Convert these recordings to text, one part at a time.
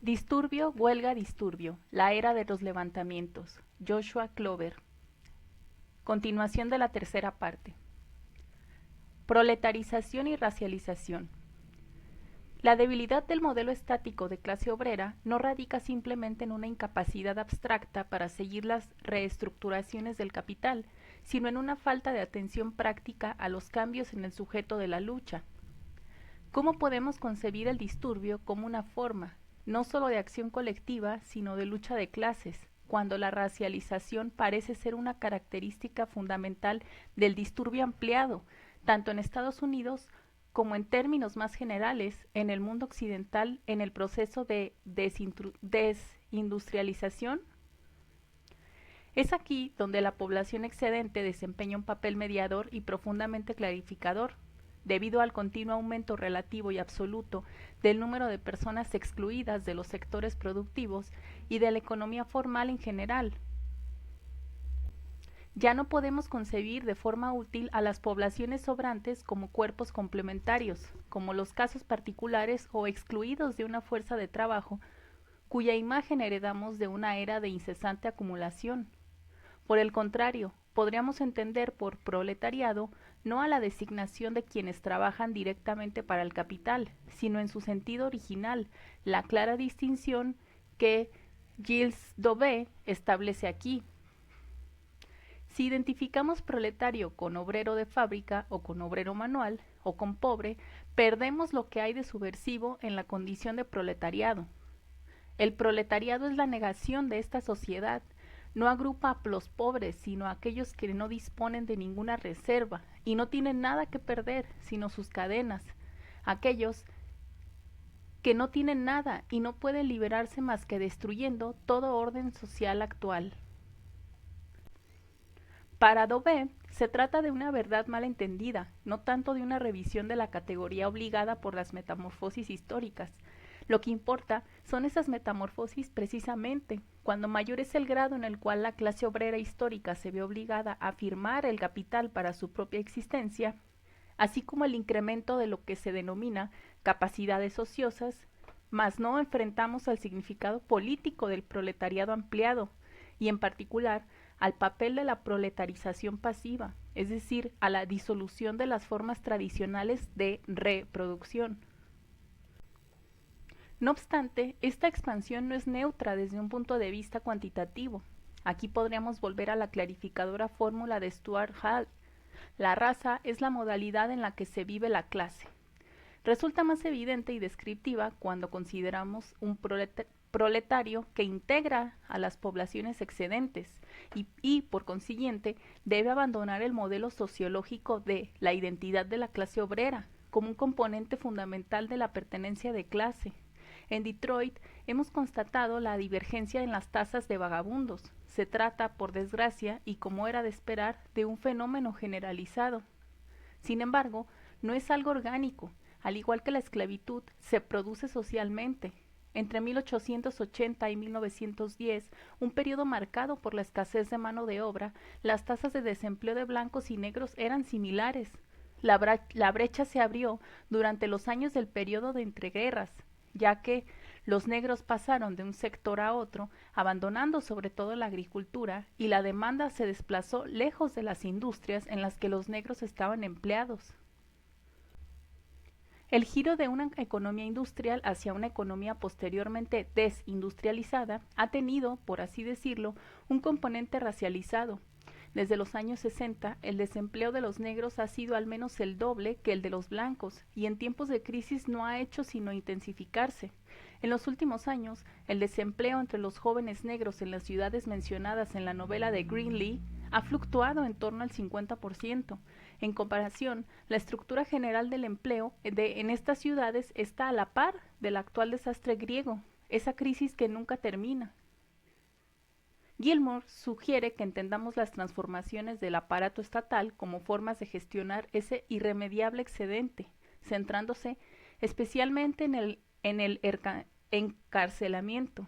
Disturbio, huelga, disturbio. La era de los levantamientos. Joshua Clover. Continuación de la tercera parte. Proletarización y racialización. La debilidad del modelo estático de clase obrera no radica simplemente en una incapacidad abstracta para seguir las reestructuraciones del capital, sino en una falta de atención práctica a los cambios en el sujeto de la lucha. ¿Cómo podemos concebir el disturbio como una forma, no solo de acción colectiva, sino de lucha de clases, cuando la racialización parece ser una característica fundamental del disturbio ampliado, tanto en Estados Unidos como en términos más generales en el mundo occidental en el proceso de desindustrialización? Es aquí donde la población excedente desempeña un papel mediador y profundamente clarificador, debido al continuo aumento relativo y absoluto del número de personas excluidas de los sectores productivos y de la economía formal en general. Ya no podemos concebir de forma útil a las poblaciones sobrantes como cuerpos complementarios, como los casos particulares o excluidos de una fuerza de trabajo cuya imagen heredamos de una era de incesante acumulación. Por el contrario, podríamos entender por proletariado no a la designación de quienes trabajan directamente para el capital, sino en su sentido original, la clara distinción que Gilles Dauvé establece aquí. Si identificamos proletario con obrero de fábrica o con obrero manual o con pobre, perdemos lo que hay de subversivo en la condición de proletariado. El proletariado es la negación de esta sociedad, no agrupa a los pobres, sino a aquellos que no disponen de ninguna reserva y no tienen nada que perder, sino sus cadenas, aquellos que no tienen nada y no pueden liberarse más que destruyendo todo orden social actual. Para Dauvé, se trata de una verdad mal entendida, no tanto de una revisión de la categoría obligada por las metamorfosis históricas. Lo que importa son esas metamorfosis precisamente, cuando mayor es el grado en el cual la clase obrera histórica se ve obligada a firmar el capital para su propia existencia, así como el incremento de lo que se denomina capacidades ociosas, mas no enfrentamos al significado político del proletariado ampliado, y en particular al papel de la proletarización pasiva, es decir, a la disolución de las formas tradicionales de reproducción. No obstante, esta expansión no es neutra desde un punto de vista cuantitativo. Aquí podríamos volver a la clarificadora fórmula de Stuart Hall. La raza es la modalidad en la que se vive la clase. Resulta más evidente y descriptiva cuando consideramos un proletario que integra a las poblaciones excedentes y, por consiguiente, debe abandonar el modelo sociológico de la identidad de la clase obrera como un componente fundamental de la pertenencia de clase. En Detroit hemos constatado la divergencia en las tasas de vagabundos. Se trata, por desgracia, y como era de esperar, de un fenómeno generalizado. Sin embargo, no es algo orgánico. Al igual que la esclavitud, se produce socialmente. Entre 1880 y 1910, un periodo marcado por la escasez de mano de obra, las tasas de desempleo de blancos y negros eran similares. La brecha se abrió durante los años del periodo de entreguerras, ya que los negros pasaron de un sector a otro, abandonando sobre todo la agricultura, y la demanda se desplazó lejos de las industrias en las que los negros estaban empleados. El giro de una economía industrial hacia una economía posteriormente desindustrializada ha tenido, por así decirlo, un componente racializado. Desde los años 60, el desempleo de los negros ha sido al menos el doble que el de los blancos, y en tiempos de crisis no ha hecho sino intensificarse. En los últimos años, el desempleo entre los jóvenes negros en las ciudades mencionadas en la novela de Greenlee ha fluctuado en torno al 50%. En comparación, la estructura general del empleo en estas ciudades está a la par del actual desastre griego, esa crisis que nunca termina. Gilmore sugiere que entendamos las transformaciones del aparato estatal como formas de gestionar ese irremediable excedente, centrándose especialmente en el encarcelamiento.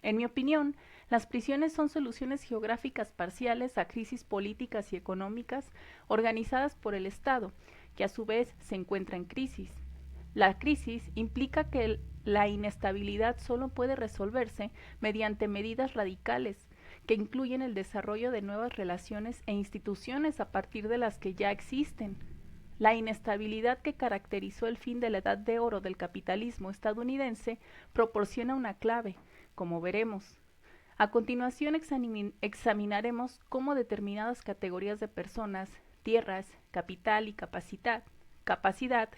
En mi opinión, las prisiones son soluciones geográficas parciales a crisis políticas y económicas organizadas por el Estado, que a su vez se encuentra en crisis. La crisis implica que la inestabilidad solo puede resolverse mediante medidas radicales, que incluyen el desarrollo de nuevas relaciones e instituciones a partir de las que ya existen. La inestabilidad que caracterizó el fin de la edad de oro del capitalismo estadounidense proporciona una clave, como veremos. A continuación examinaremos cómo determinadas categorías de personas, tierras, capital y capacidad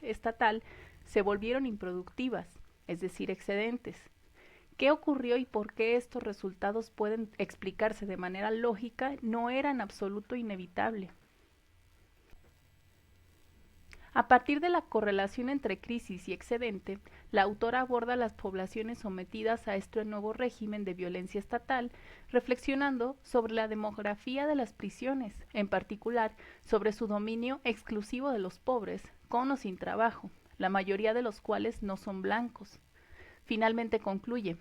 estatal se volvieron improductivas, es decir, excedentes. ¿Qué ocurrió y por qué estos resultados pueden explicarse de manera lógica no era en absoluto inevitable? A partir de la correlación entre crisis y excedente, la autora aborda las poblaciones sometidas a este nuevo régimen de violencia estatal, reflexionando sobre la demografía de las prisiones, en particular sobre su dominio exclusivo de los pobres, con o sin trabajo, la mayoría de los cuales no son blancos. Finalmente concluye: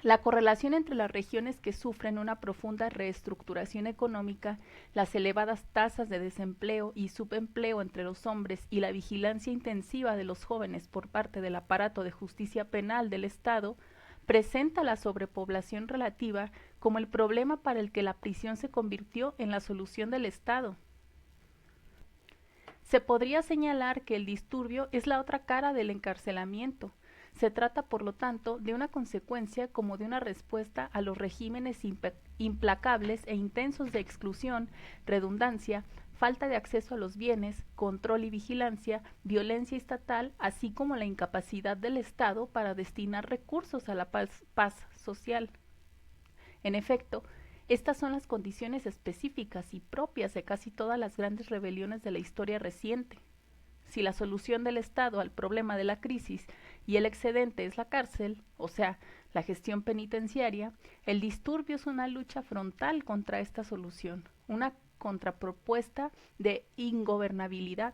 la correlación entre las regiones que sufren una profunda reestructuración económica, las elevadas tasas de desempleo y subempleo entre los hombres y la vigilancia intensiva de los jóvenes por parte del aparato de justicia penal del Estado, presenta la sobrepoblación relativa como el problema para el que la prisión se convirtió en la solución del Estado. Se podría señalar que el disturbio es la otra cara del encarcelamiento. Se trata, por lo tanto, de una consecuencia como de una respuesta a los regímenes implacables e intensos de exclusión, redundancia, falta de acceso a los bienes, control y vigilancia, violencia estatal, así como la incapacidad del Estado para destinar recursos a la paz social. En efecto, estas son las condiciones específicas y propias de casi todas las grandes rebeliones de la historia reciente. Si la solución del Estado al problema de la crisis y el excedente es la cárcel, o sea, la gestión penitenciaria, el disturbio es una lucha frontal contra esta solución, una contrapropuesta de ingobernabilidad.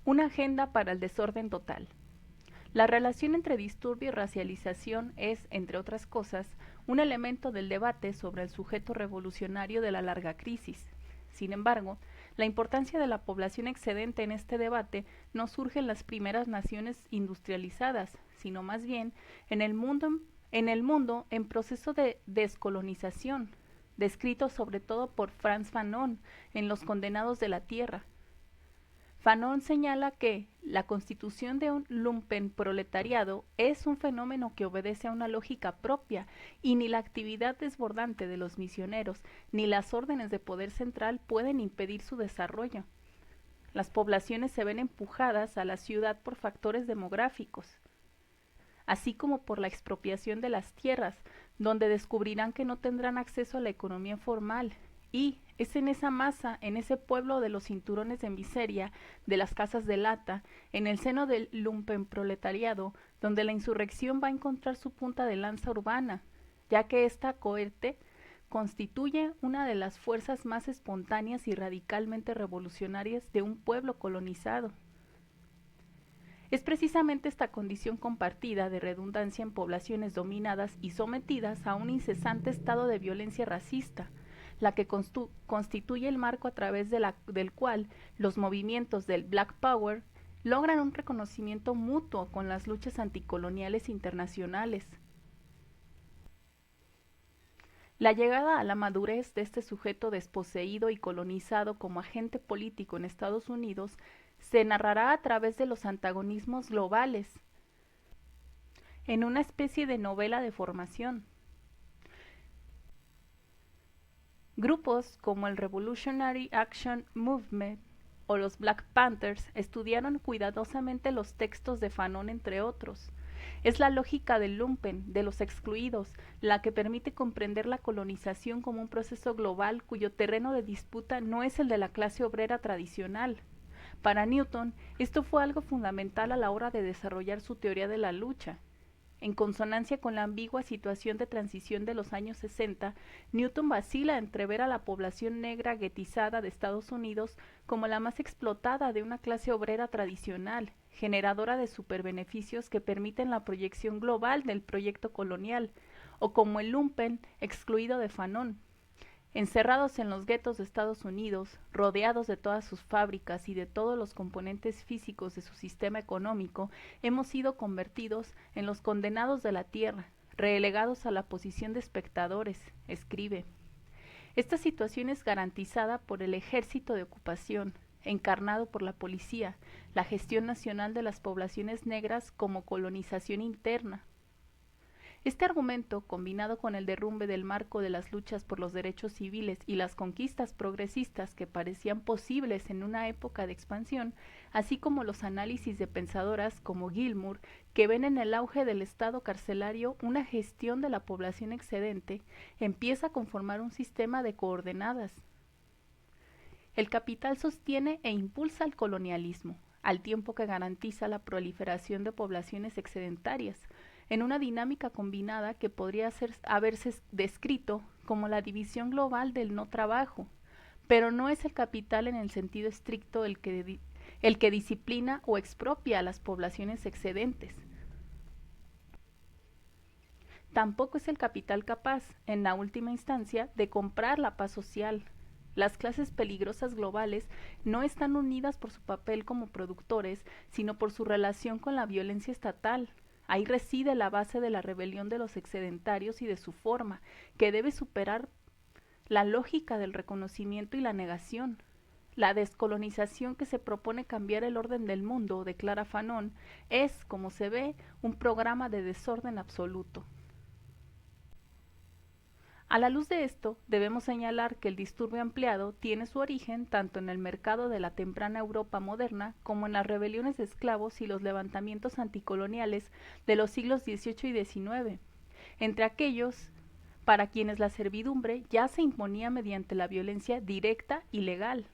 Una agenda para el desorden total. La relación entre disturbio y racialización es, entre otras cosas, un elemento del debate sobre el sujeto revolucionario de la larga crisis. Sin embargo, la importancia de la población excedente en este debate no surge en las primeras naciones industrializadas, sino más bien en el mundo en proceso de descolonización, descrito sobre todo por Frantz Fanon en Los condenados de la tierra. Fanon señala que la constitución de un lumpenproletariado es un fenómeno que obedece a una lógica propia y ni la actividad desbordante de los misioneros ni las órdenes de poder central pueden impedir su desarrollo. Las poblaciones se ven empujadas a la ciudad por factores demográficos, así como por la expropiación de las tierras, donde descubrirán que no tendrán acceso a la economía formal. Y es en esa masa, en ese pueblo de los cinturones de miseria, de las casas de lata, en el seno del lumpenproletariado, donde la insurrección va a encontrar su punta de lanza urbana, ya que esta cohete constituye una de las fuerzas más espontáneas y radicalmente revolucionarias de un pueblo colonizado. Es precisamente esta condición compartida de redundancia en poblaciones dominadas y sometidas a un incesante estado de violencia racista, la que constituye el marco a través del cual los movimientos del Black Power logran un reconocimiento mutuo con las luchas anticoloniales internacionales. La llegada a la madurez de este sujeto desposeído y colonizado como agente político en Estados Unidos se narrará a través de los antagonismos globales, en una especie de novela de formación. Grupos como el Revolutionary Action Movement o los Black Panthers estudiaron cuidadosamente los textos de Fanon, entre otros. Es la lógica del lumpen, de los excluidos, la que permite comprender la colonización como un proceso global cuyo terreno de disputa no es el de la clase obrera tradicional. Para Newton, esto fue algo fundamental a la hora de desarrollar su teoría de la lucha. En consonancia con la ambigua situación de transición de los años 60, Newton vacila entre ver a la población negra guetizada de Estados Unidos como la más explotada de una clase obrera tradicional, generadora de superbeneficios que permiten la proyección global del proyecto colonial, o como el lumpen excluido de Fanon. Encerrados en los guetos de Estados Unidos, rodeados de todas sus fábricas y de todos los componentes físicos de su sistema económico, hemos sido convertidos en los condenados de la tierra, relegados a la posición de espectadores, escribe. Esta situación es garantizada por el ejército de ocupación, encarnado por la policía, la gestión nacional de las poblaciones negras como colonización interna. Este argumento, combinado con el derrumbe del marco de las luchas por los derechos civiles y las conquistas progresistas que parecían posibles en una época de expansión, así como los análisis de pensadoras como Gilmour, que ven en el auge del Estado carcelario una gestión de la población excedente, empieza a conformar un sistema de coordenadas. El capital sostiene e impulsa el colonialismo, al tiempo que garantiza la proliferación de poblaciones excedentarias, en una dinámica combinada que podría haberse descrito como la división global del no trabajo, pero no es el capital en el sentido estricto el que disciplina o expropia a las poblaciones excedentes. Tampoco es el capital capaz, en la última instancia, de comprar la paz social. Las clases peligrosas globales no están unidas por su papel como productores, sino por su relación con la violencia estatal. Ahí reside la base de la rebelión de los excedentarios y de su forma, que debe superar la lógica del reconocimiento y la negación. La descolonización que se propone cambiar el orden del mundo, declara Fanon, es, como se ve, un programa de desorden absoluto. A la luz de esto, debemos señalar que el disturbio ampliado tiene su origen tanto en el mercado de la temprana Europa moderna como en las rebeliones de esclavos y los levantamientos anticoloniales de los siglos XVIII y XIX, entre aquellos para quienes la servidumbre ya se imponía mediante la violencia directa y legal.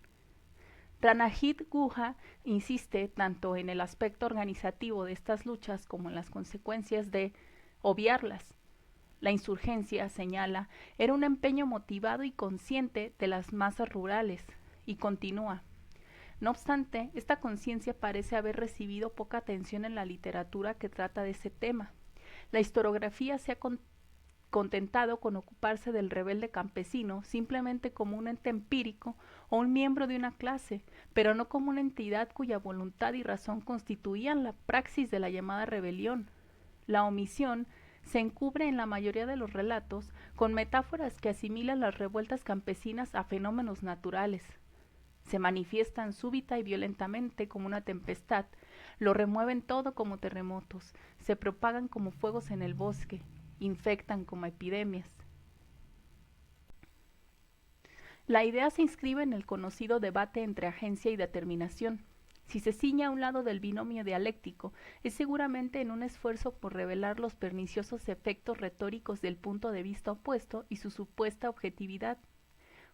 Pranajit Guha insiste tanto en el aspecto organizativo de estas luchas como en las consecuencias de obviarlas. La insurgencia, señala, era un empeño motivado y consciente de las masas rurales, y continúa. No obstante, esta conciencia parece haber recibido poca atención en la literatura que trata de ese tema. La historiografía se ha contentado con ocuparse del rebelde campesino simplemente como un ente empírico o un miembro de una clase, pero no como una entidad cuya voluntad y razón constituían la praxis de la llamada rebelión. La omisión se encubre en la mayoría de los relatos con metáforas que asimilan las revueltas campesinas a fenómenos naturales. Se manifiestan súbita y violentamente como una tempestad, lo remueven todo como terremotos, se propagan como fuegos en el bosque, infectan como epidemias. La idea se inscribe en el conocido debate entre agencia y determinación. Si se ciñe a un lado del binomio dialéctico, es seguramente en un esfuerzo por revelar los perniciosos efectos retóricos del punto de vista opuesto y su supuesta objetividad.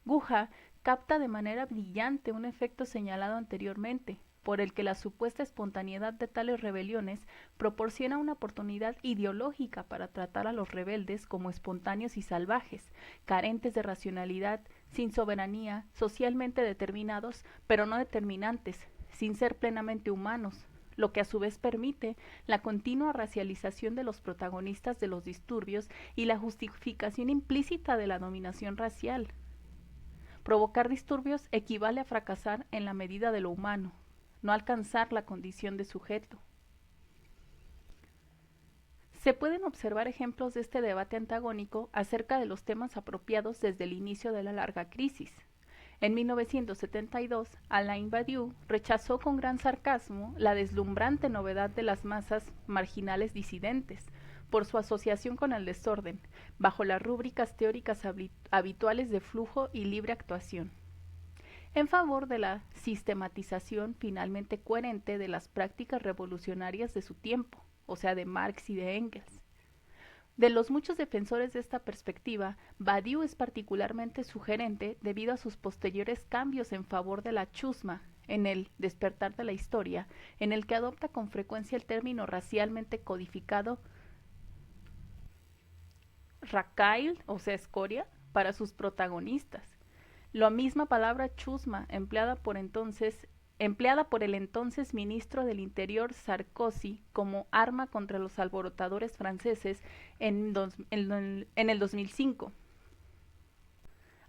Guha capta de manera brillante un efecto señalado anteriormente, por el que la supuesta espontaneidad de tales rebeliones proporciona una oportunidad ideológica para tratar a los rebeldes como espontáneos y salvajes, carentes de racionalidad, sin soberanía, socialmente determinados, pero no determinantes, sin ser plenamente humanos, lo que a su vez permite la continua racialización de los protagonistas de los disturbios y la justificación implícita de la dominación racial. Provocar disturbios equivale a fracasar en la medida de lo humano, no alcanzar la condición de sujeto. Se pueden observar ejemplos de este debate antagónico acerca de los temas apropiados desde el inicio de la larga crisis. En 1972, Alain Badiou rechazó con gran sarcasmo la deslumbrante novedad de las masas marginales disidentes, por su asociación con el desorden, bajo las rúbricas teóricas habituales de flujo y libre actuación, en favor de la sistematización finalmente coherente de las prácticas revolucionarias de su tiempo, o sea, de Marx y de Engels. De los muchos defensores de esta perspectiva, Badiou es particularmente sugerente debido a sus posteriores cambios en favor de la chusma en el Despertar de la Historia, en el que adopta con frecuencia el término racialmente codificado racail, o sea, escoria, para sus protagonistas. La misma palabra chusma, empleada por el entonces ministro del Interior Sarkozy como arma contra los alborotadores franceses en el 2005.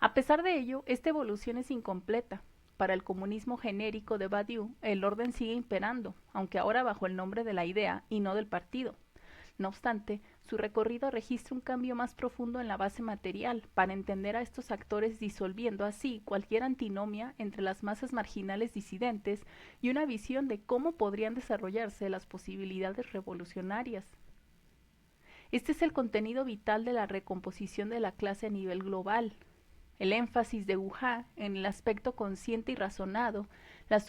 A pesar de ello, esta evolución es incompleta. Para el comunismo genérico de Badiou, el orden sigue imperando, aunque ahora bajo el nombre de la idea y no del partido. No obstante, su recorrido registra un cambio más profundo en la base material, para entender a estos actores disolviendo así cualquier antinomia entre las masas marginales disidentes y una visión de cómo podrían desarrollarse las posibilidades revolucionarias. Este es el contenido vital de la recomposición de la clase a nivel global. El énfasis de Guja en el aspecto consciente y razonado, la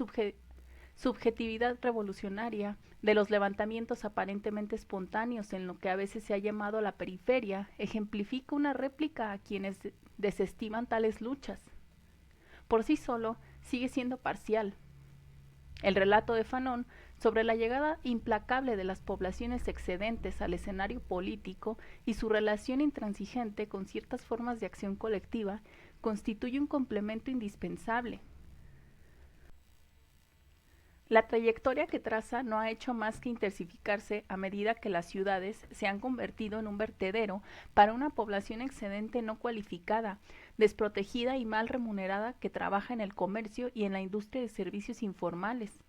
subjetividad revolucionaria de los levantamientos aparentemente espontáneos en lo que a veces se ha llamado la periferia, ejemplifica una réplica a quienes desestiman tales luchas. Por sí solo, sigue siendo parcial. El relato de Fanon sobre la llegada implacable de las poblaciones excedentes al escenario político y su relación intransigente con ciertas formas de acción colectiva constituye un complemento indispensable. La trayectoria que traza no ha hecho más que intensificarse a medida que las ciudades se han convertido en un vertedero para una población excedente no cualificada, desprotegida y mal remunerada que trabaja en el comercio y en la industria de servicios informales.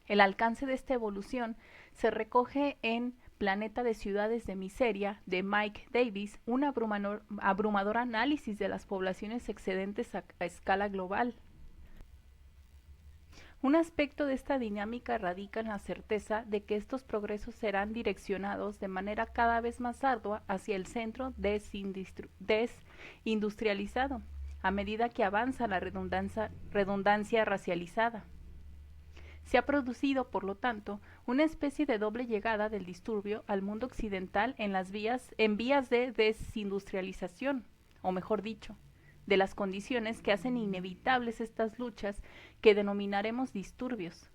El alcance de esta evolución se recoge en Planeta de Ciudades de Miseria, de Mike Davis, un abrumador análisis de las poblaciones excedentes a escala global. Un aspecto de esta dinámica radica en la certeza de que estos progresos serán direccionados de manera cada vez más ardua hacia el centro desindustrializado, a medida que avanza la redundancia racializada. Se ha producido, por lo tanto, una especie de doble llegada del disturbio al mundo occidental en vías de desindustrialización, o mejor dicho, de las condiciones que hacen inevitables estas luchas que denominaremos disturbios.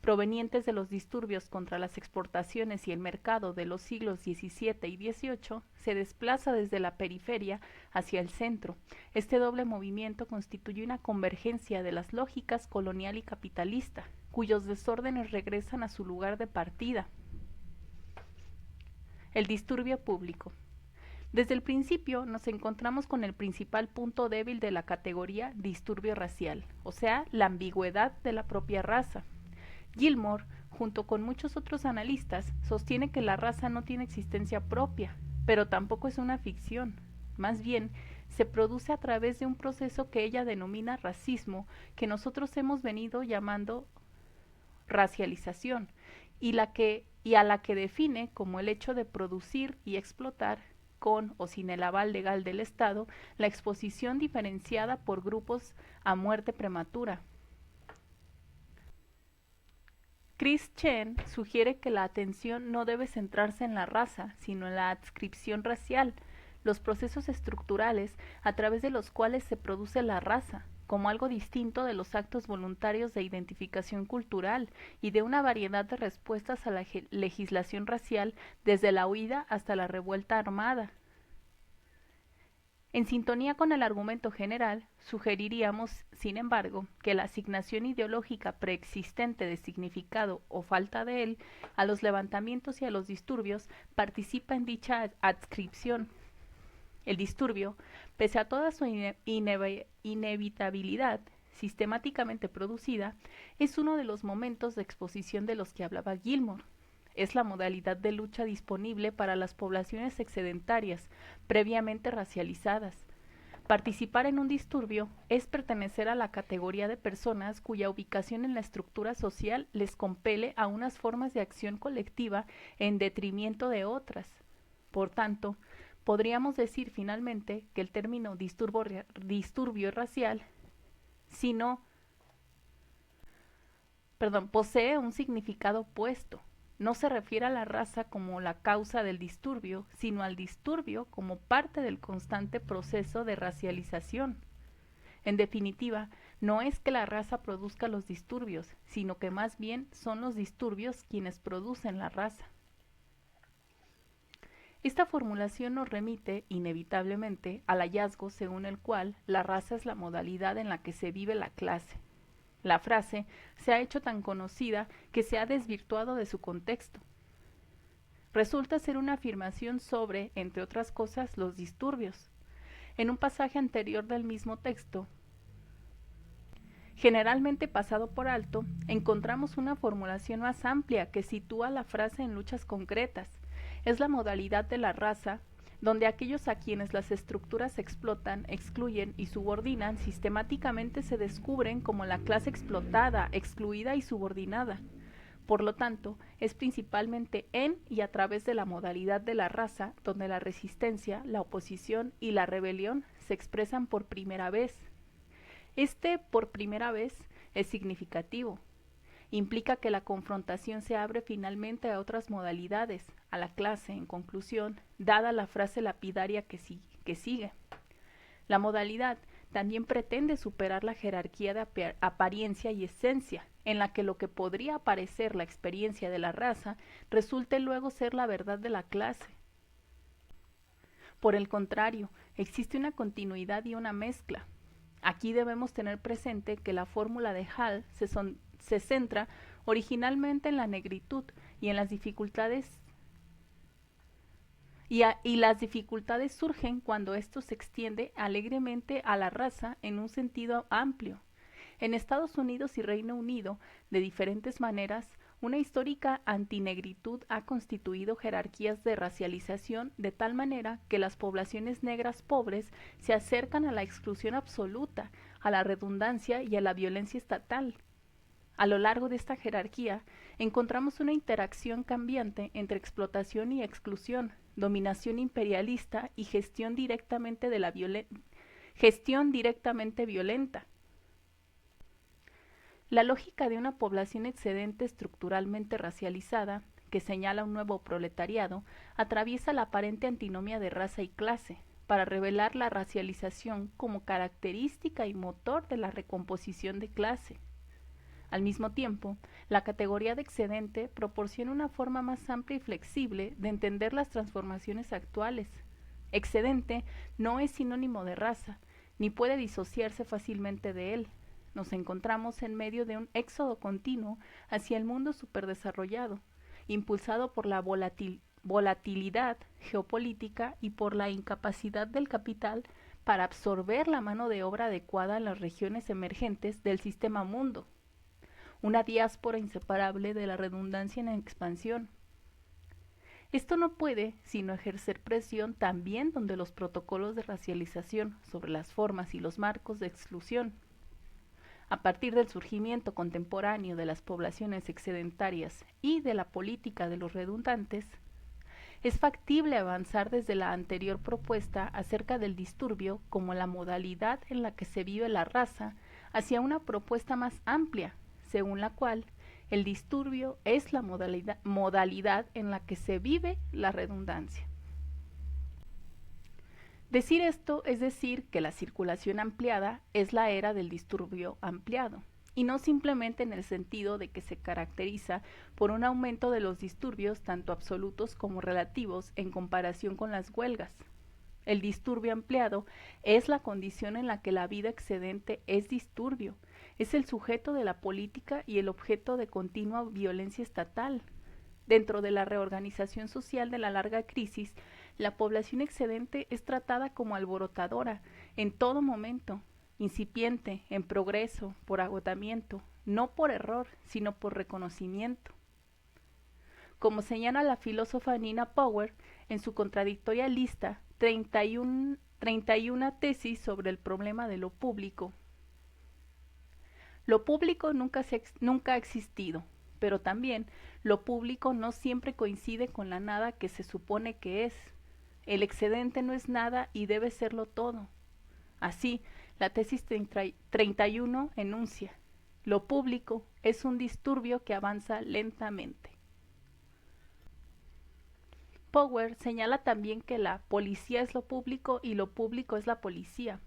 Provenientes de los disturbios contra las exportaciones y el mercado de los siglos XVII y XVIII, se desplaza desde la periferia hacia el centro. Este doble movimiento constituye una convergencia de las lógicas colonial y capitalista, cuyos desórdenes regresan a su lugar de partida. El disturbio público. Desde el principio nos encontramos con el principal punto débil de la categoría disturbio racial, o sea, la ambigüedad de la propia raza. Gilmore, junto con muchos otros analistas, sostiene que la raza no tiene existencia propia, pero tampoco es una ficción. Más bien, se produce a través de un proceso que ella denomina racismo, que nosotros hemos venido llamando racialización, y a la que define como el hecho de producir y explotar, con o sin el aval legal del Estado, la exposición diferenciada por grupos a muerte prematura. Chris Chen sugiere que la atención no debe centrarse en la raza, sino en la adscripción racial, los procesos estructurales a través de los cuales se produce la raza, como algo distinto de los actos voluntarios de identificación cultural y de una variedad de respuestas a la legislación racial desde la huida hasta la revuelta armada. En sintonía con el argumento general, sugeriríamos, sin embargo, que la asignación ideológica preexistente de significado o falta de él a los levantamientos y a los disturbios participa en dicha adscripción. El disturbio, pese a toda su inevitabilidad sistemáticamente producida, es uno de los momentos de exposición de los que hablaba Gilmore. Es la modalidad de lucha disponible para las poblaciones excedentarias, previamente racializadas. Participar en un disturbio es pertenecer a la categoría de personas cuya ubicación en la estructura social les compele a unas formas de acción colectiva en detrimento de otras. Por tanto, podríamos decir finalmente que el término disturbio racial posee un significado opuesto. No se refiere a la raza como la causa del disturbio, sino al disturbio como parte del constante proceso de racialización. En definitiva, no es que la raza produzca los disturbios, sino que más bien son los disturbios quienes producen la raza. Esta formulación nos remite, inevitablemente, al hallazgo según el cual la raza es la modalidad en la que se vive la clase. La frase se ha hecho tan conocida que se ha desvirtuado de su contexto. Resulta ser una afirmación sobre, entre otras cosas, los disturbios. En un pasaje anterior del mismo texto, generalmente pasado por alto, encontramos una formulación más amplia que sitúa la frase en luchas concretas. Es la modalidad de la raza, donde aquellos a quienes las estructuras explotan, excluyen y subordinan sistemáticamente se descubren como la clase explotada, excluida y subordinada. Por lo tanto, es principalmente en y a través de la modalidad de la raza donde la resistencia, la oposición y la rebelión se expresan por primera vez. Este por primera vez es significativo. Implica que la confrontación se abre finalmente a otras modalidades, a la clase, en conclusión, dada la frase lapidaria que sigue. La modalidad también pretende superar la jerarquía de apariencia y esencia, en la que lo que podría parecer la experiencia de la raza resulte luego ser la verdad de la clase. Por el contrario, existe una continuidad y una mezcla. Aquí debemos tener presente que la fórmula de Hall se centra originalmente en la negritud y en las dificultades y las dificultades surgen cuando esto se extiende alegremente a la raza en un sentido amplio. En Estados Unidos y Reino Unido, de diferentes maneras, una histórica antinegritud ha constituido jerarquías de racialización de tal manera que las poblaciones negras pobres se acercan a la exclusión absoluta, a la redundancia y a la violencia estatal. A lo largo de esta jerarquía encontramos una interacción cambiante entre explotación y exclusión, dominación imperialista y gestión directamente violenta. La lógica de una población excedente estructuralmente racializada, que señala un nuevo proletariado, atraviesa la aparente antinomia de raza y clase, para revelar la racialización como característica y motor de la recomposición de clase. Al mismo tiempo, la categoría de excedente proporciona una forma más amplia y flexible de entender las transformaciones actuales. Excedente no es sinónimo de raza, ni puede disociarse fácilmente de él. Nos encontramos en medio de un éxodo continuo hacia el mundo superdesarrollado, impulsado por la volatilidad geopolítica y por la incapacidad del capital para absorber la mano de obra adecuada en las regiones emergentes del sistema mundo. Una diáspora inseparable de la redundancia en expansión. Esto no puede sino ejercer presión también donde los protocolos de racialización sobre las formas y los marcos de exclusión, a partir del surgimiento contemporáneo de las poblaciones excedentarias y de la política de los redundantes, es factible avanzar desde la anterior propuesta acerca del disturbio como la modalidad en la que se vive la raza hacia una propuesta más amplia, según la cual el disturbio es la modalidad en la que se vive la redundancia. Decir esto es decir que la circulación ampliada es la era del disturbio ampliado, y no simplemente en el sentido de que se caracteriza por un aumento de los disturbios tanto absolutos como relativos en comparación con las huelgas. El disturbio ampliado es la condición en la que la vida excedente es disturbio, es el sujeto de la política y el objeto de continua violencia estatal. Dentro de la reorganización social de la larga crisis, la población excedente es tratada como alborotadora en todo momento, incipiente, en progreso, por agotamiento, no por error, sino por reconocimiento. Como señala la filósofa Nina Power en su contradictoria lista 31 tesis sobre el problema de lo público. Lo público nunca ha existido, pero también lo público no siempre coincide con la nada que se supone que es. El excedente no es nada y debe serlo todo. Así, la tesis 31 enuncia: lo público es un disturbio que avanza lentamente. Power señala también que la policía es lo público y lo público es la policía.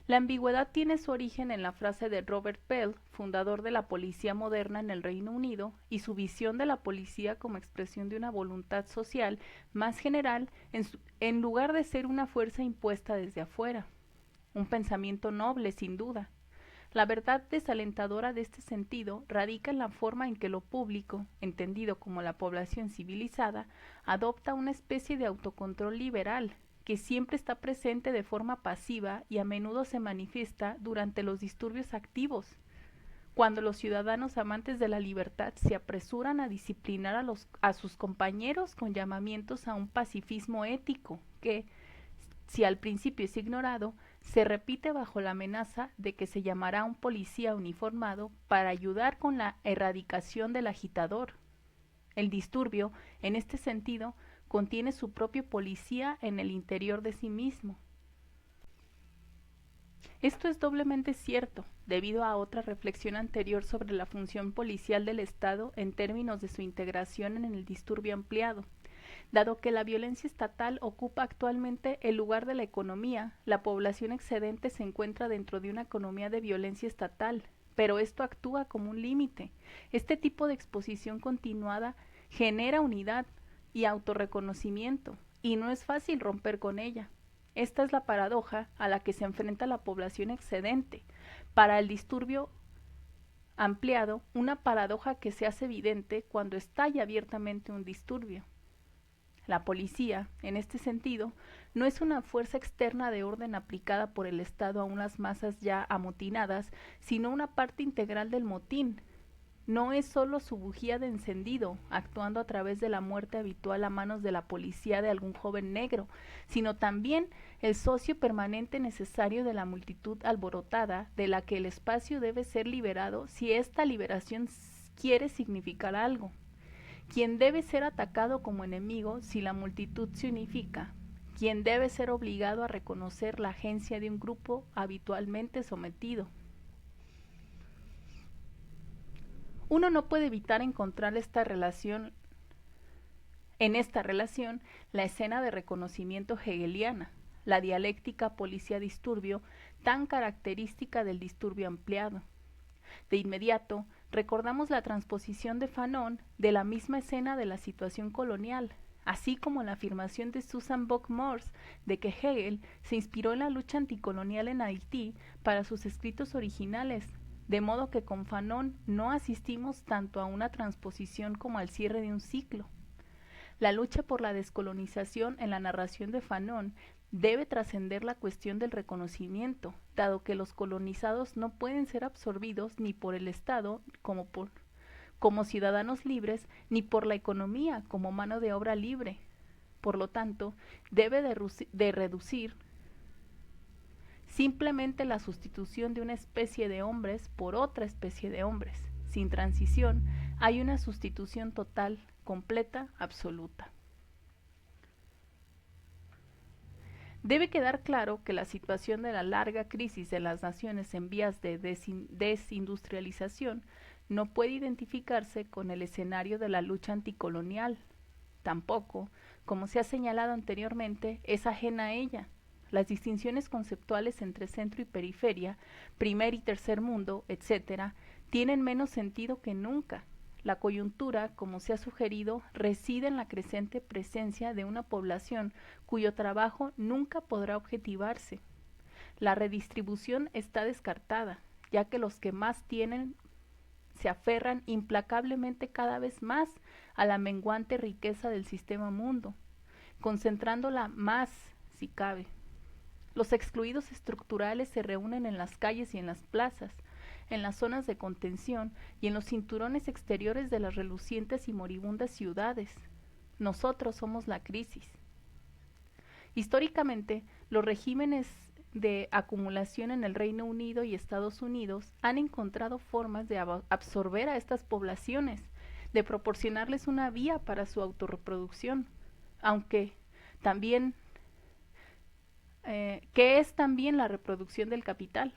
La ambigüedad tiene su origen en la frase de Robert Pell, fundador de la policía moderna en el Reino Unido, y su visión de la policía como expresión de una voluntad social más general en lugar de ser una fuerza impuesta desde afuera. Un pensamiento noble, sin duda. La verdad desalentadora de este sentido radica en la forma en que lo público, entendido como la población civilizada, adopta una especie de autocontrol liberal, que siempre está presente de forma pasiva y a menudo se manifiesta durante los disturbios activos, cuando los ciudadanos amantes de la libertad se apresuran a disciplinar a sus compañeros con llamamientos a un pacifismo ético que, si al principio es ignorado, se repite bajo la amenaza de que se llamará a un policía uniformado para ayudar con la erradicación del agitador. El disturbio, en este sentido, contiene su propio policía en el interior de sí mismo. Esto es doblemente cierto, debido a otra reflexión anterior sobre la función policial del Estado en términos de su integración en el disturbio ampliado. Dado que la violencia estatal ocupa actualmente el lugar de la economía, la población excedente se encuentra dentro de una economía de violencia estatal, pero esto actúa como un límite. Este tipo de exposición continuada genera unidad y autorreconocimiento, y no es fácil romper con ella. Esta es la paradoja a la que se enfrenta la población excedente. Para el disturbio ampliado, una paradoja que se hace evidente cuando estalla abiertamente un disturbio. La policía, en este sentido, no es una fuerza externa de orden aplicada por el Estado a unas masas ya amotinadas, sino una parte integral del motín. No es sólo su bujía de encendido, actuando a través de la muerte habitual a manos de la policía de algún joven negro, sino también el socio permanente necesario de la multitud alborotada, de la que el espacio debe ser liberado si esta liberación quiere significar algo. Quien debe ser atacado como enemigo si la multitud se unifica, quien debe ser obligado a reconocer la agencia de un grupo habitualmente sometido. Uno no puede evitar encontrar en esta relación la escena de reconocimiento hegeliana, la dialéctica policía-disturbio tan característica del disturbio ampliado. De inmediato, recordamos la transposición de Fanon de la misma escena de la situación colonial, así como la afirmación de Susan Buck-Morss de que Hegel se inspiró en la lucha anticolonial en Haití para sus escritos originales, de modo que con Fanon no asistimos tanto a una transposición como al cierre de un ciclo. La lucha por la descolonización en la narración de Fanon debe trascender la cuestión del reconocimiento, dado que los colonizados no pueden ser absorbidos ni por el Estado como ciudadanos libres, ni por la economía como mano de obra libre. Por lo tanto, debe de reducir simplemente la sustitución de una especie de hombres por otra especie de hombres. Sin transición, hay una sustitución total, completa, absoluta. Debe quedar claro que la situación de la larga crisis de las naciones en vías de desindustrialización no puede identificarse con el escenario de la lucha anticolonial. Tampoco, como se ha señalado anteriormente, es ajena a ella. Las distinciones conceptuales entre centro y periferia, primer y tercer mundo, etc., tienen menos sentido que nunca. La coyuntura, como se ha sugerido, reside en la creciente presencia de una población cuyo trabajo nunca podrá objetivarse. La redistribución está descartada, ya que los que más tienen se aferran implacablemente cada vez más a la menguante riqueza del sistema mundo, concentrándola más, si cabe. Los excluidos estructurales se reúnen en las calles y en las plazas, en las zonas de contención y en los cinturones exteriores de las relucientes y moribundas ciudades. Nosotros somos la crisis. Históricamente, los regímenes de acumulación en el Reino Unido y Estados Unidos han encontrado formas de absorber a estas poblaciones, de proporcionarles una vía para su autorreproducción, aunque también que es también la reproducción del capital.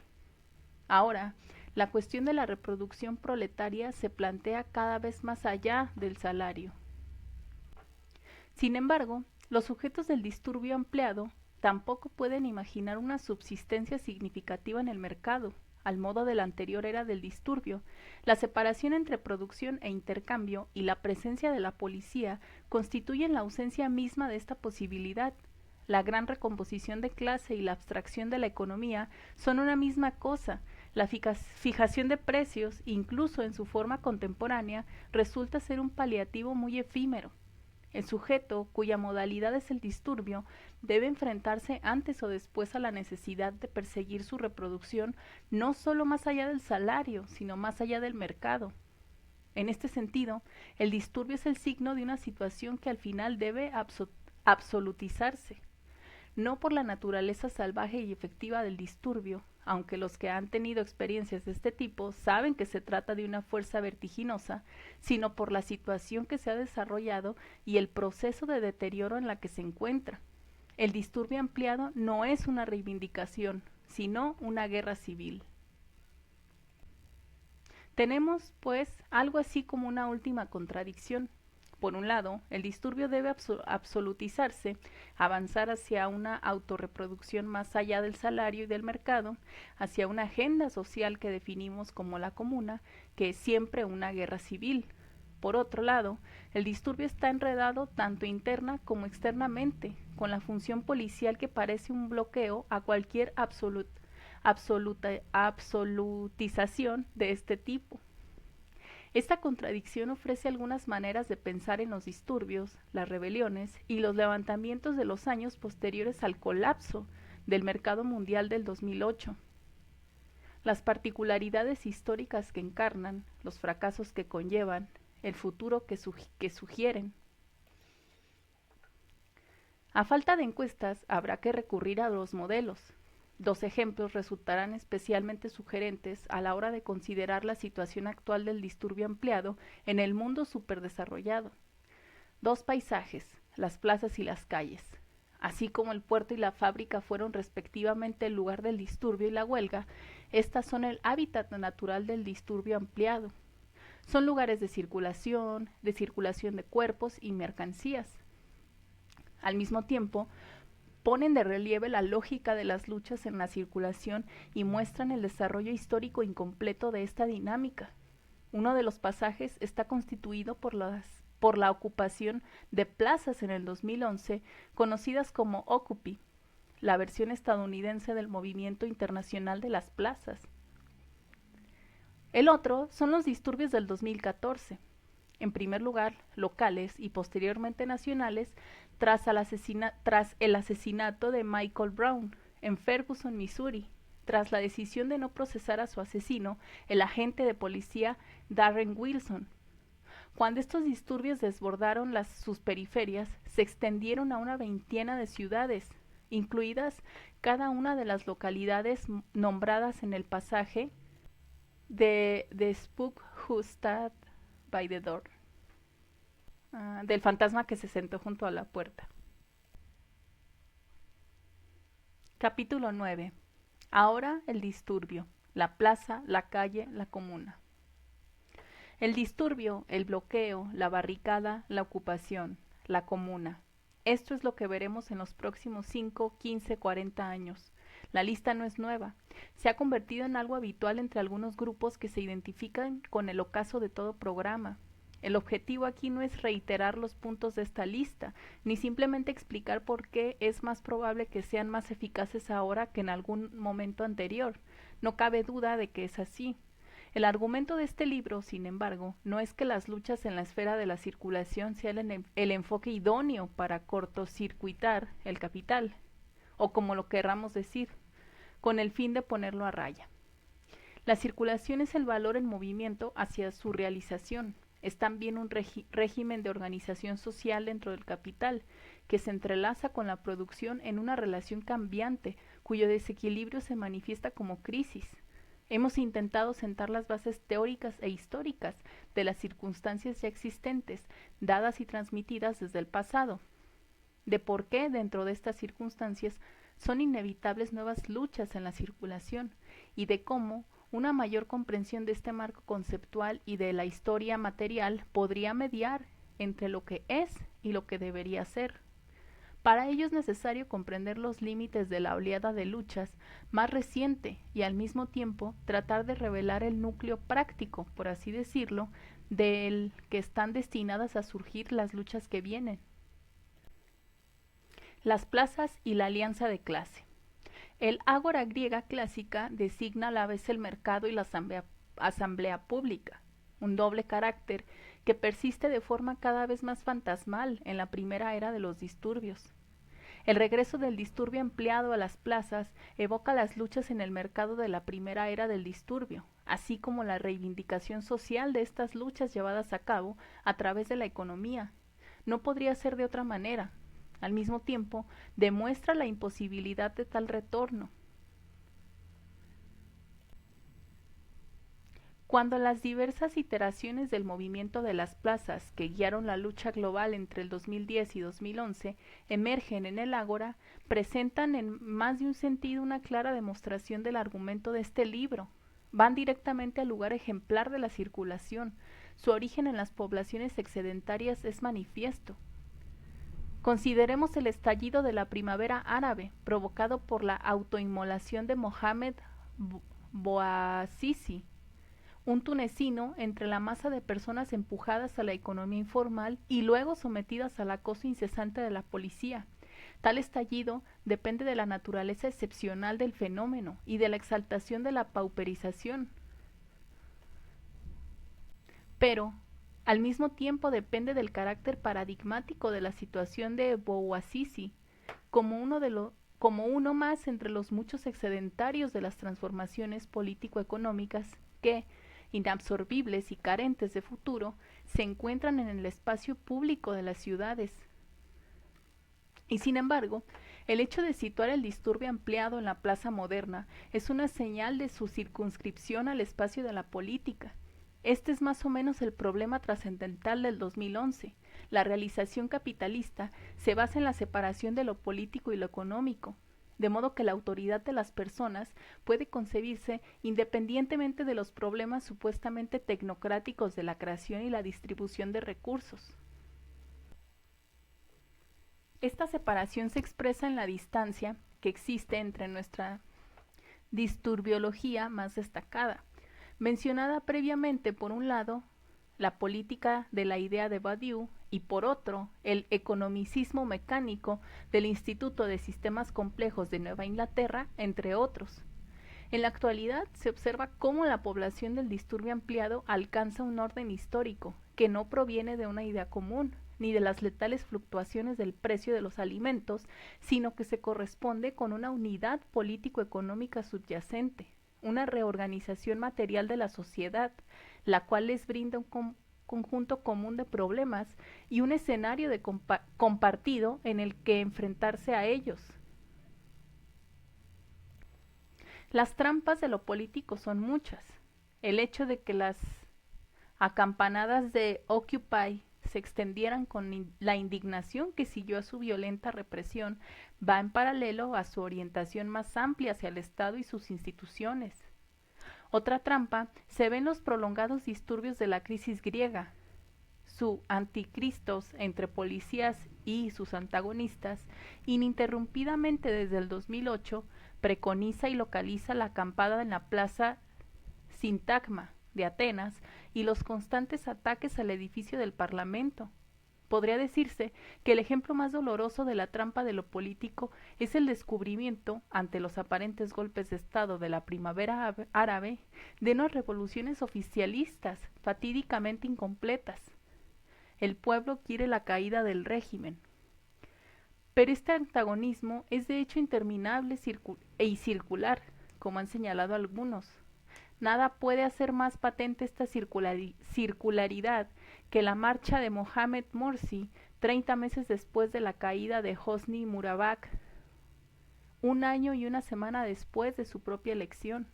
Ahora, la cuestión de la reproducción proletaria se plantea cada vez más allá del salario. Sin embargo, los sujetos del disturbio ampliado tampoco pueden imaginar una subsistencia significativa en el mercado. Al modo de la anterior era del disturbio, la separación entre producción e intercambio y la presencia de la policía constituyen la ausencia misma de esta posibilidad. La gran recomposición de clase y la abstracción de la economía son una misma cosa. La fijación de precios, incluso en su forma contemporánea, resulta ser un paliativo muy efímero. El sujeto, cuya modalidad es el disturbio, debe enfrentarse antes o después a la necesidad de perseguir su reproducción no solo más allá del salario, sino más allá del mercado. En este sentido, el disturbio es el signo de una situación que al final debe absolutizarse, no por la naturaleza salvaje y efectiva del disturbio, aunque los que han tenido experiencias de este tipo saben que se trata de una fuerza vertiginosa, sino por la situación que se ha desarrollado y el proceso de deterioro en la que se encuentra. El disturbio ampliado no es una reivindicación, sino una guerra civil. Tenemos, pues, algo así como una última contradicción. Por un lado, el disturbio debe absolutizarse, avanzar hacia una autorreproducción más allá del salario y del mercado, hacia una agenda social que definimos como la comuna, que es siempre una guerra civil. Por otro lado, el disturbio está enredado tanto interna como externamente, con la función policial que parece un bloqueo a cualquier absolutización de este tipo. Esta contradicción ofrece algunas maneras de pensar en los disturbios, las rebeliones y los levantamientos de los años posteriores al colapso del mercado mundial del 2008. Las particularidades históricas que encarnan, los fracasos que conllevan, el futuro que sugieren. A falta de encuestas, habrá que recurrir a los modelos. Dos ejemplos resultarán especialmente sugerentes a la hora de considerar la situación actual del disturbio ampliado en el mundo superdesarrollado. Dos paisajes, las plazas y las calles. Así como el puerto y la fábrica fueron respectivamente el lugar del disturbio y la huelga, estas son el hábitat natural del disturbio ampliado. Son lugares de circulación de cuerpos y mercancías. Al mismo tiempo, ponen de relieve la lógica de las luchas en la circulación y muestran el desarrollo histórico incompleto de esta dinámica. Uno de los pasajes está constituido por la ocupación de plazas en el 2011, conocidas como Occupy, la versión estadounidense del movimiento internacional de las plazas. El otro son los disturbios del 2014. En primer lugar, locales y posteriormente nacionales, tras el asesinato de Michael Brown en Ferguson, Missouri, tras la decisión de no procesar a su asesino, el agente de policía Darren Wilson. Cuando estos disturbios desbordaron sus periferias, se extendieron a una veintena de ciudades, incluidas cada una de las localidades nombradas en el pasaje de The Spook Who Stood by the Door, del fantasma que se sentó junto a la puerta. Capítulo 9. Ahora el disturbio, la plaza, la calle, la comuna. El disturbio, el bloqueo, la barricada, la ocupación, la comuna. Esto es lo que veremos en los próximos 5, 15, 40 años. La lista no es nueva. Se ha convertido en algo habitual entre algunos grupos que se identifican con el ocaso de todo programa. El objetivo aquí no es reiterar los puntos de esta lista, ni simplemente explicar por qué es más probable que sean más eficaces ahora que en algún momento anterior. No cabe duda de que es así. El argumento de este libro, sin embargo, no es que las luchas en la esfera de la circulación sean el enfoque idóneo para cortocircuitar el capital, o como lo querramos decir, con el fin de ponerlo a raya. La circulación es el valor en movimiento hacia su realización. Es también un régimen de organización social dentro del capital, que se entrelaza con la producción en una relación cambiante, cuyo desequilibrio se manifiesta como crisis. Hemos intentado sentar las bases teóricas e históricas de las circunstancias ya existentes, dadas y transmitidas desde el pasado, de por qué dentro de estas circunstancias son inevitables nuevas luchas en la circulación, y de cómo una mayor comprensión de este marco conceptual y de la historia material podría mediar entre lo que es y lo que debería ser. Para ello es necesario comprender los límites de la oleada de luchas más reciente y al mismo tiempo tratar de revelar el núcleo práctico, por así decirlo, del que están destinadas a surgir las luchas que vienen. Las plazas y la alianza de clase. El ágora griega clásica designa a la vez el mercado y la asamblea pública, un doble carácter que persiste de forma cada vez más fantasmal en la primera era de los disturbios. El regreso del disturbio ampliado a las plazas evoca las luchas en el mercado de la primera era del disturbio, así como la reivindicación social de estas luchas llevadas a cabo a través de la economía. No podría ser de otra manera. Al mismo tiempo, demuestra la imposibilidad de tal retorno. Cuando las diversas iteraciones del movimiento de las plazas que guiaron la lucha global entre el 2010 y 2011 emergen en el Ágora, presentan en más de un sentido una clara demostración del argumento de este libro. Van directamente al lugar ejemplar de la circulación. Su origen en las poblaciones excedentarias es manifiesto. Consideremos el estallido de la primavera árabe, provocado por la autoinmolación de Mohamed Bouazizi, un tunecino entre la masa de personas empujadas a la economía informal y luego sometidas al acoso incesante de la policía. Tal estallido depende de la naturaleza excepcional del fenómeno y de la exaltación de la pauperización. Pero, al mismo tiempo depende del carácter paradigmático de la situación de Bouazizi, como uno más entre los muchos excedentarios de las transformaciones político-económicas que, inabsorbibles y carentes de futuro, se encuentran en el espacio público de las ciudades. Y sin embargo, el hecho de situar el disturbio ampliado en la plaza moderna es una señal de su circunscripción al espacio de la política. Este es más o menos el problema trascendental del 2011. La realización capitalista se basa en la separación de lo político y lo económico, de modo que la autoridad de las personas puede concebirse independientemente de los problemas supuestamente tecnocráticos de la creación y la distribución de recursos. Esta separación se expresa en la distancia que existe entre nuestra disturbiología más destacada, mencionada previamente por un lado, la política de la idea de Badiou, y por otro, el economicismo mecánico del Instituto de Sistemas Complejos de Nueva Inglaterra, entre otros. En la actualidad se observa cómo la población del disturbio ampliado alcanza un orden histórico que no proviene de una idea común, ni de las letales fluctuaciones del precio de los alimentos, sino que se corresponde con una unidad político-económica subyacente, una reorganización material de la sociedad, la cual les brinda un conjunto común de problemas y un escenario de compartido en el que enfrentarse a ellos. Las trampas de lo político son muchas. El hecho de que las acampanadas de Occupy se extendieran con la indignación que siguió a su violenta represión va en paralelo a su orientación más amplia hacia el Estado y sus instituciones. Otra trampa se ve en los prolongados disturbios de la crisis griega. Su anticristos entre policías y sus antagonistas, ininterrumpidamente desde el 2008, preconiza y localiza la acampada en la plaza Sintagma de Atenas y los constantes ataques al edificio del Parlamento. Podría decirse que el ejemplo más doloroso de la trampa de lo político es el descubrimiento, ante los aparentes golpes de Estado de la primavera árabe, de unas revoluciones oficialistas fatídicamente incompletas. El pueblo quiere la caída del régimen. Pero este antagonismo es de hecho interminable y circular, como han señalado algunos. Nada puede hacer más patente esta circularidad que la marcha de Mohamed Morsi 30 meses después de la caída de Hosni Mubarak, un año y una semana después de su propia elección.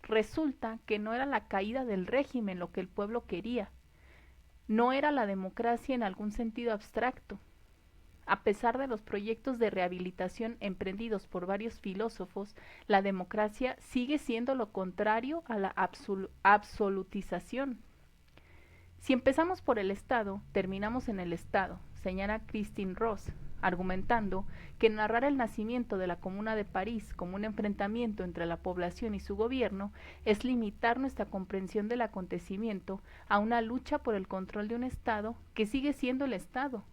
Resulta que no era la caída del régimen lo que el pueblo quería, no era la democracia en algún sentido abstracto. A pesar de los proyectos de rehabilitación emprendidos por varios filósofos, la democracia sigue siendo lo contrario a la absolutización. Si empezamos por el Estado, terminamos en el Estado, señala Christine Ross, argumentando que narrar el nacimiento de la Comuna de París como un enfrentamiento entre la población y su gobierno es limitar nuestra comprensión del acontecimiento a una lucha por el control de un Estado que sigue siendo el Estado.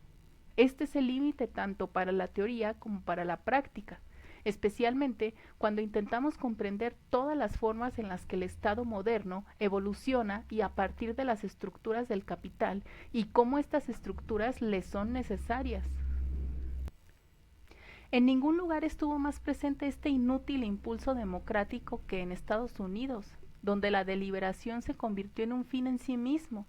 Este es el límite tanto para la teoría como para la práctica. especialmente cuando intentamos comprender todas las formas en las que el Estado moderno evoluciona y a partir de las estructuras del capital y cómo estas estructuras le son necesarias. En ningún lugar estuvo más presente este inútil impulso democrático que en Estados Unidos, donde la deliberación se convirtió en un fin en sí mismo.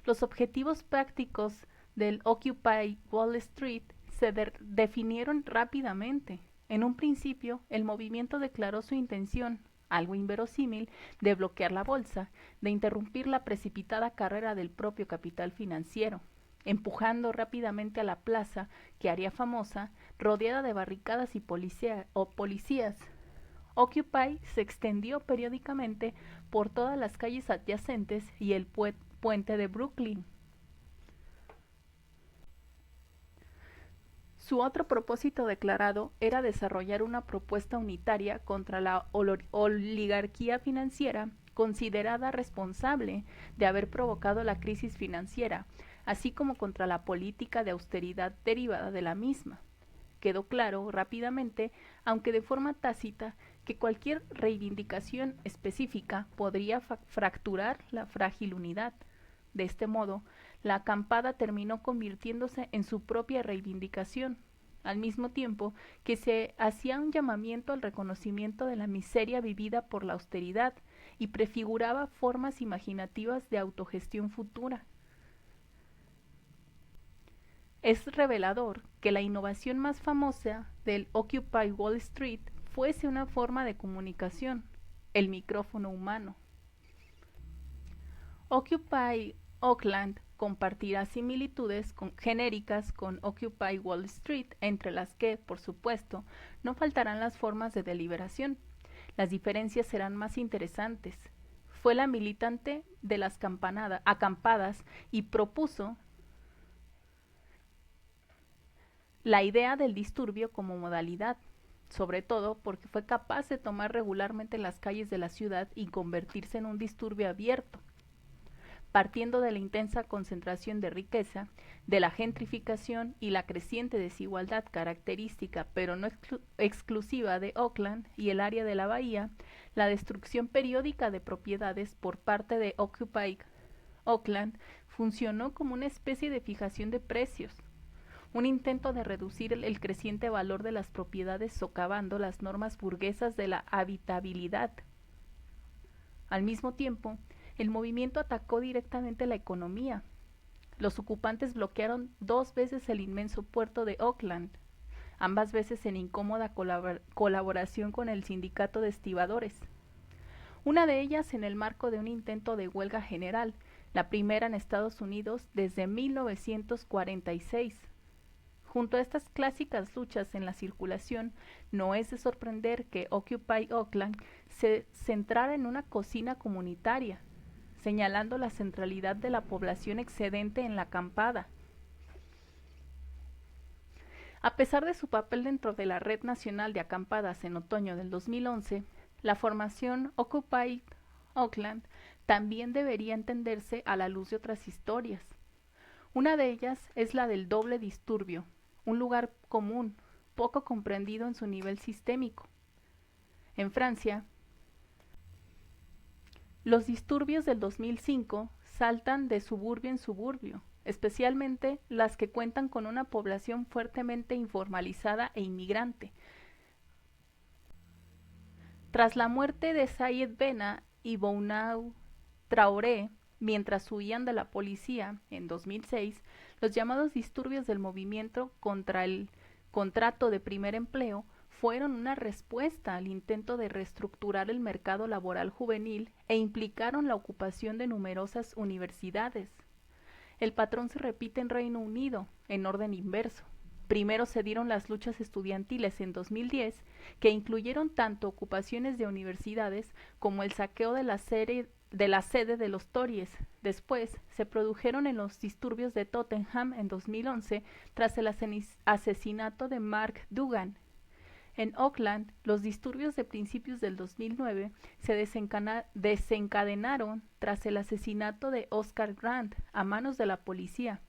Los objetivos prácticos del Occupy Wall Street se definieron rápidamente. En un principio, el movimiento declaró su intención, algo inverosímil, de bloquear la bolsa, de interrumpir la precipitada carrera del propio capital financiero, empujando rápidamente a la plaza, que haría famosa, rodeada de barricadas y policías. Occupy se extendió periódicamente por todas las calles adyacentes y el puente de Brooklyn. Su otro propósito declarado era desarrollar una propuesta unitaria contra la oligarquía financiera considerada responsable de haber provocado la crisis financiera, así como contra la política de austeridad derivada de la misma. Quedó claro rápidamente, aunque de forma tácita, que cualquier reivindicación específica podría fracturar la frágil unidad. De este modo, la acampada terminó convirtiéndose en su propia reivindicación, al mismo tiempo que se hacía un llamamiento al reconocimiento de la miseria vivida por la austeridad y prefiguraba formas imaginativas de autogestión futura. Es revelador que la innovación más famosa del Occupy Wall Street fuese una forma de comunicación, el micrófono humano. Occupy Oakland compartirá similitudes genéricas con Occupy Wall Street, entre las que, por supuesto, no faltarán las formas de deliberación. Las diferencias serán más interesantes. Fue la militante de las acampadas y propuso la idea del disturbio como modalidad, sobre todo porque fue capaz de tomar regularmente las calles de la ciudad y convertirse en un disturbio abierto. Partiendo de la intensa concentración de riqueza, de la gentrificación y la creciente desigualdad característica pero no exclusiva de Oakland y el área de la bahía, la destrucción periódica de propiedades por parte de Occupy Oakland funcionó como una especie de fijación de precios, un intento de reducir el creciente valor de las propiedades socavando las normas burguesas de la habitabilidad. Al mismo tiempo, el movimiento atacó directamente la economía. Los ocupantes bloquearon 2 veces el inmenso puerto de Oakland, ambas veces en incómoda colaboración con el sindicato de estibadores. Una de ellas en el marco de un intento de huelga general, la primera en Estados Unidos desde 1946. Junto a estas clásicas luchas en la circulación, no es de sorprender que Occupy Oakland se centrara en una cocina comunitaria, señalando la centralidad de la población excedente en la acampada. A pesar de su papel dentro de la Red Nacional de Acampadas en otoño del 2011, la formación Occupy Oakland también debería entenderse a la luz de otras historias. Una de ellas es la del doble disturbio, un lugar común, poco comprendido en su nivel sistémico. En Francia, los disturbios del 2005 saltan de suburbio en suburbio, especialmente las que cuentan con una población fuertemente informalizada e inmigrante. Tras la muerte de Sayed Benna y Bounau Traoré, mientras huían de la policía en 2006, los llamados disturbios del movimiento contra el contrato de primer empleo fueron una respuesta al intento de reestructurar el mercado laboral juvenil e implicaron la ocupación de numerosas universidades. El patrón se repite en Reino Unido, en orden inverso. Primero se dieron las luchas estudiantiles en 2010, que incluyeron tanto ocupaciones de universidades como el saqueo de la sede de los Tories. Después se produjeron en los disturbios de Tottenham en 2011 tras el asesinato de Mark Duggan. En Oakland, los disturbios de principios del 2009 se desencadenaron tras el asesinato de Oscar Grant a manos de la policía.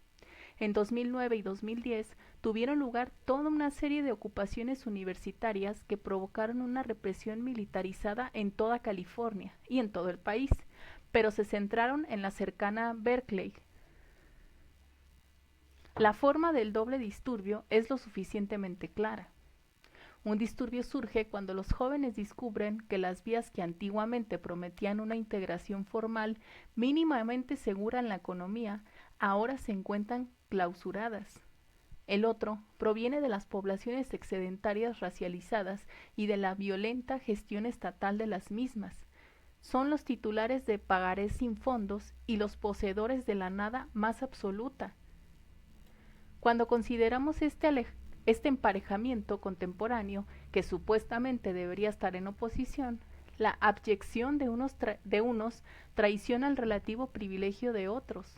En 2009 y 2010 tuvieron lugar toda una serie de ocupaciones universitarias que provocaron una represión militarizada en toda California y en todo el país, pero se centraron en la cercana Berkeley. La forma del doble disturbio es lo suficientemente clara. Un disturbio surge cuando los jóvenes descubren que las vías que antiguamente prometían una integración formal mínimamente segura en la economía ahora se encuentran clausuradas. El otro proviene de las poblaciones excedentarias racializadas y de la violenta gestión estatal de las mismas. Son los titulares de pagarés sin fondos y los poseedores de la nada más absoluta. Cuando consideramos este emparejamiento contemporáneo, que supuestamente debería estar en oposición, la abyección de unos traiciona el relativo privilegio de otros.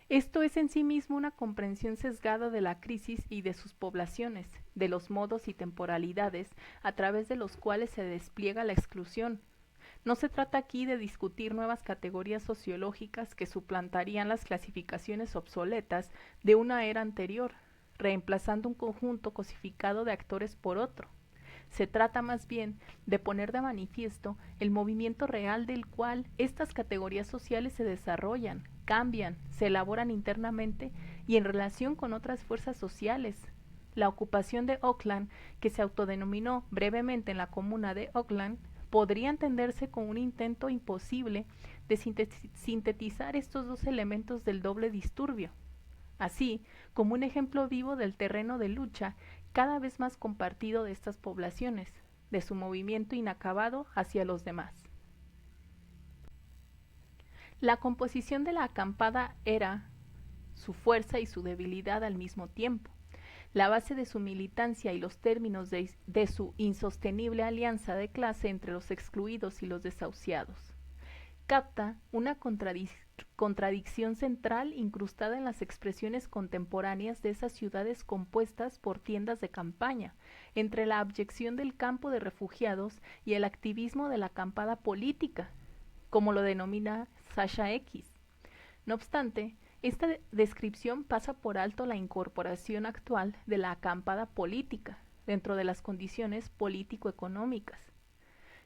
Esto es en sí mismo una comprensión sesgada de la crisis y de sus poblaciones, de los modos y temporalidades a través de los cuales se despliega la exclusión. No se trata aquí de discutir nuevas categorías sociológicas que suplantarían las clasificaciones obsoletas de una era anterior, reemplazando un conjunto cosificado de actores por otro. Se trata más bien de poner de manifiesto el movimiento real del cual estas categorías sociales se desarrollan, cambian, se elaboran internamente y en relación con otras fuerzas sociales. La ocupación de Oakland, que se autodenominó brevemente en la comuna de Oakland, podría entenderse como un intento imposible de sintetizar estos dos elementos del doble disturbio, así como un ejemplo vivo del terreno de lucha cada vez más compartido de estas poblaciones, de su movimiento inacabado hacia los demás. La composición de la acampada era su fuerza y su debilidad al mismo tiempo, la base de su militancia y los términos de su insostenible alianza de clase entre los excluidos y los desahuciados. Capta una contradicción central incrustada en las expresiones contemporáneas de esas ciudades compuestas por tiendas de campaña, entre la abyección del campo de refugiados y el activismo de la acampada política, como lo denomina Sasha X. No obstante, esta descripción pasa por alto la incorporación actual de la acampada política dentro de las condiciones político-económicas.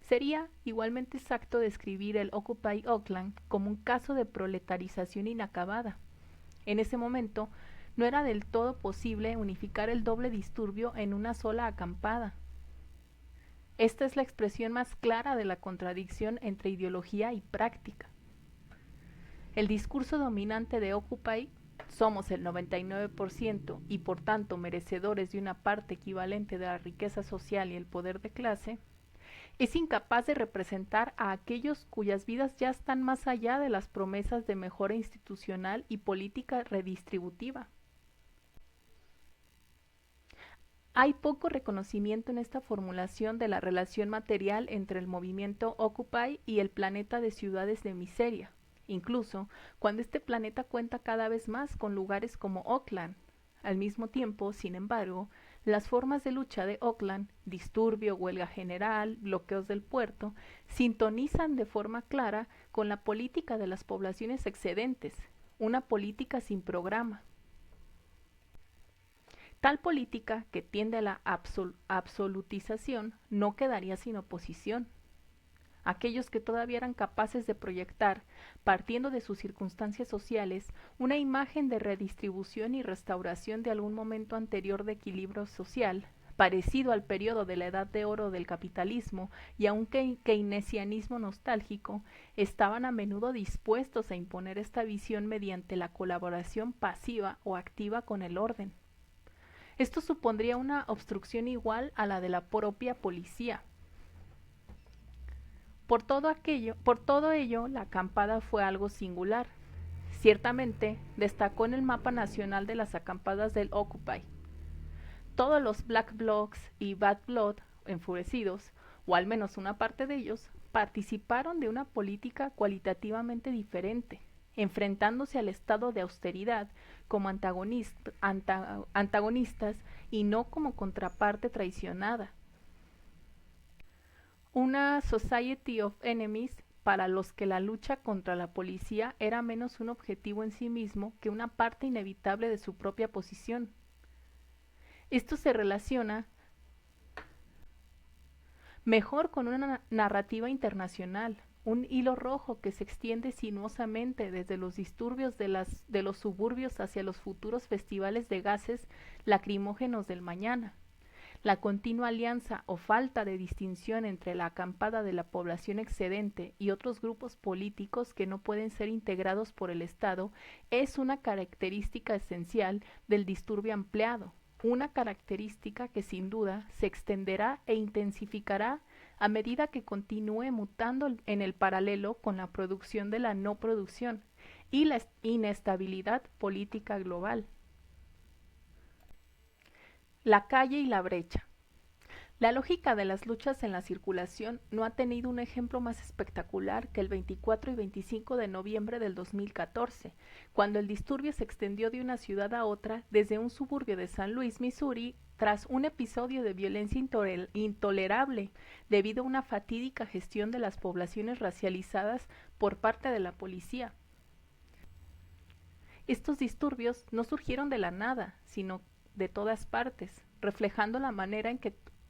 Sería igualmente exacto describir el Occupy Oakland como un caso de proletarización inacabada. En ese momento, no era del todo posible unificar el doble disturbio en una sola acampada. Esta es la expresión más clara de la contradicción entre ideología y práctica. El discurso dominante de Occupy, somos el 99% y por tanto merecedores de una parte equivalente de la riqueza social y el poder de clase, es incapaz de representar a aquellos cuyas vidas ya están más allá de las promesas de mejora institucional y política redistributiva. Hay poco reconocimiento en esta formulación de la relación material entre el movimiento Occupy y el planeta de ciudades de miseria, incluso cuando este planeta cuenta cada vez más con lugares como Oakland. Al mismo tiempo, sin embargo, las formas de lucha de Oakland, disturbio, huelga general, bloqueos del puerto, sintonizan de forma clara con la política de las poblaciones excedentes, una política sin programa. Tal política, que tiende a la absolutización, no quedaría sin oposición. Aquellos que todavía eran capaces de proyectar, partiendo de sus circunstancias sociales, una imagen de redistribución y restauración de algún momento anterior de equilibrio social, parecido al periodo de la edad de oro del capitalismo y a un keynesianismo nostálgico, estaban a menudo dispuestos a imponer esta visión mediante la colaboración pasiva o activa con el orden. Esto supondría una obstrucción igual a la de la propia policía. Por todo ello, la acampada fue algo singular. Ciertamente, destacó en el mapa nacional de las acampadas del Occupy. Todos los Black Blocs y Bad Blood, enfurecidos, o al menos una parte de ellos, participaron de una política cualitativamente diferente, enfrentándose al estado de austeridad como antagonistas y no como contraparte traicionada. Una Society of Enemies para los que la lucha contra la policía era menos un objetivo en sí mismo que una parte inevitable de su propia posición. Esto se relaciona mejor con una narrativa internacional, un hilo rojo que se extiende sinuosamente desde los disturbios de los suburbios hacia los futuros festivales de gases lacrimógenos del mañana. La continua alianza o falta de distinción entre la acampada de la población excedente y otros grupos políticos que no pueden ser integrados por el Estado es una característica esencial del disturbio ampliado, una característica que sin duda se extenderá e intensificará a medida que continúe mutando en el paralelo con la producción de la no producción y la inestabilidad política global. La calle y la brecha. La lógica de las luchas en la circulación no ha tenido un ejemplo más espectacular que el 24 y 25 de noviembre del 2014, cuando el disturbio se extendió de una ciudad a otra desde un suburbio de San Luis, Missouri, tras un episodio de violencia intolerable debido a una fatídica gestión de las poblaciones racializadas por parte de la policía. Estos disturbios no surgieron de la nada, sino de todas partes, reflejando la manera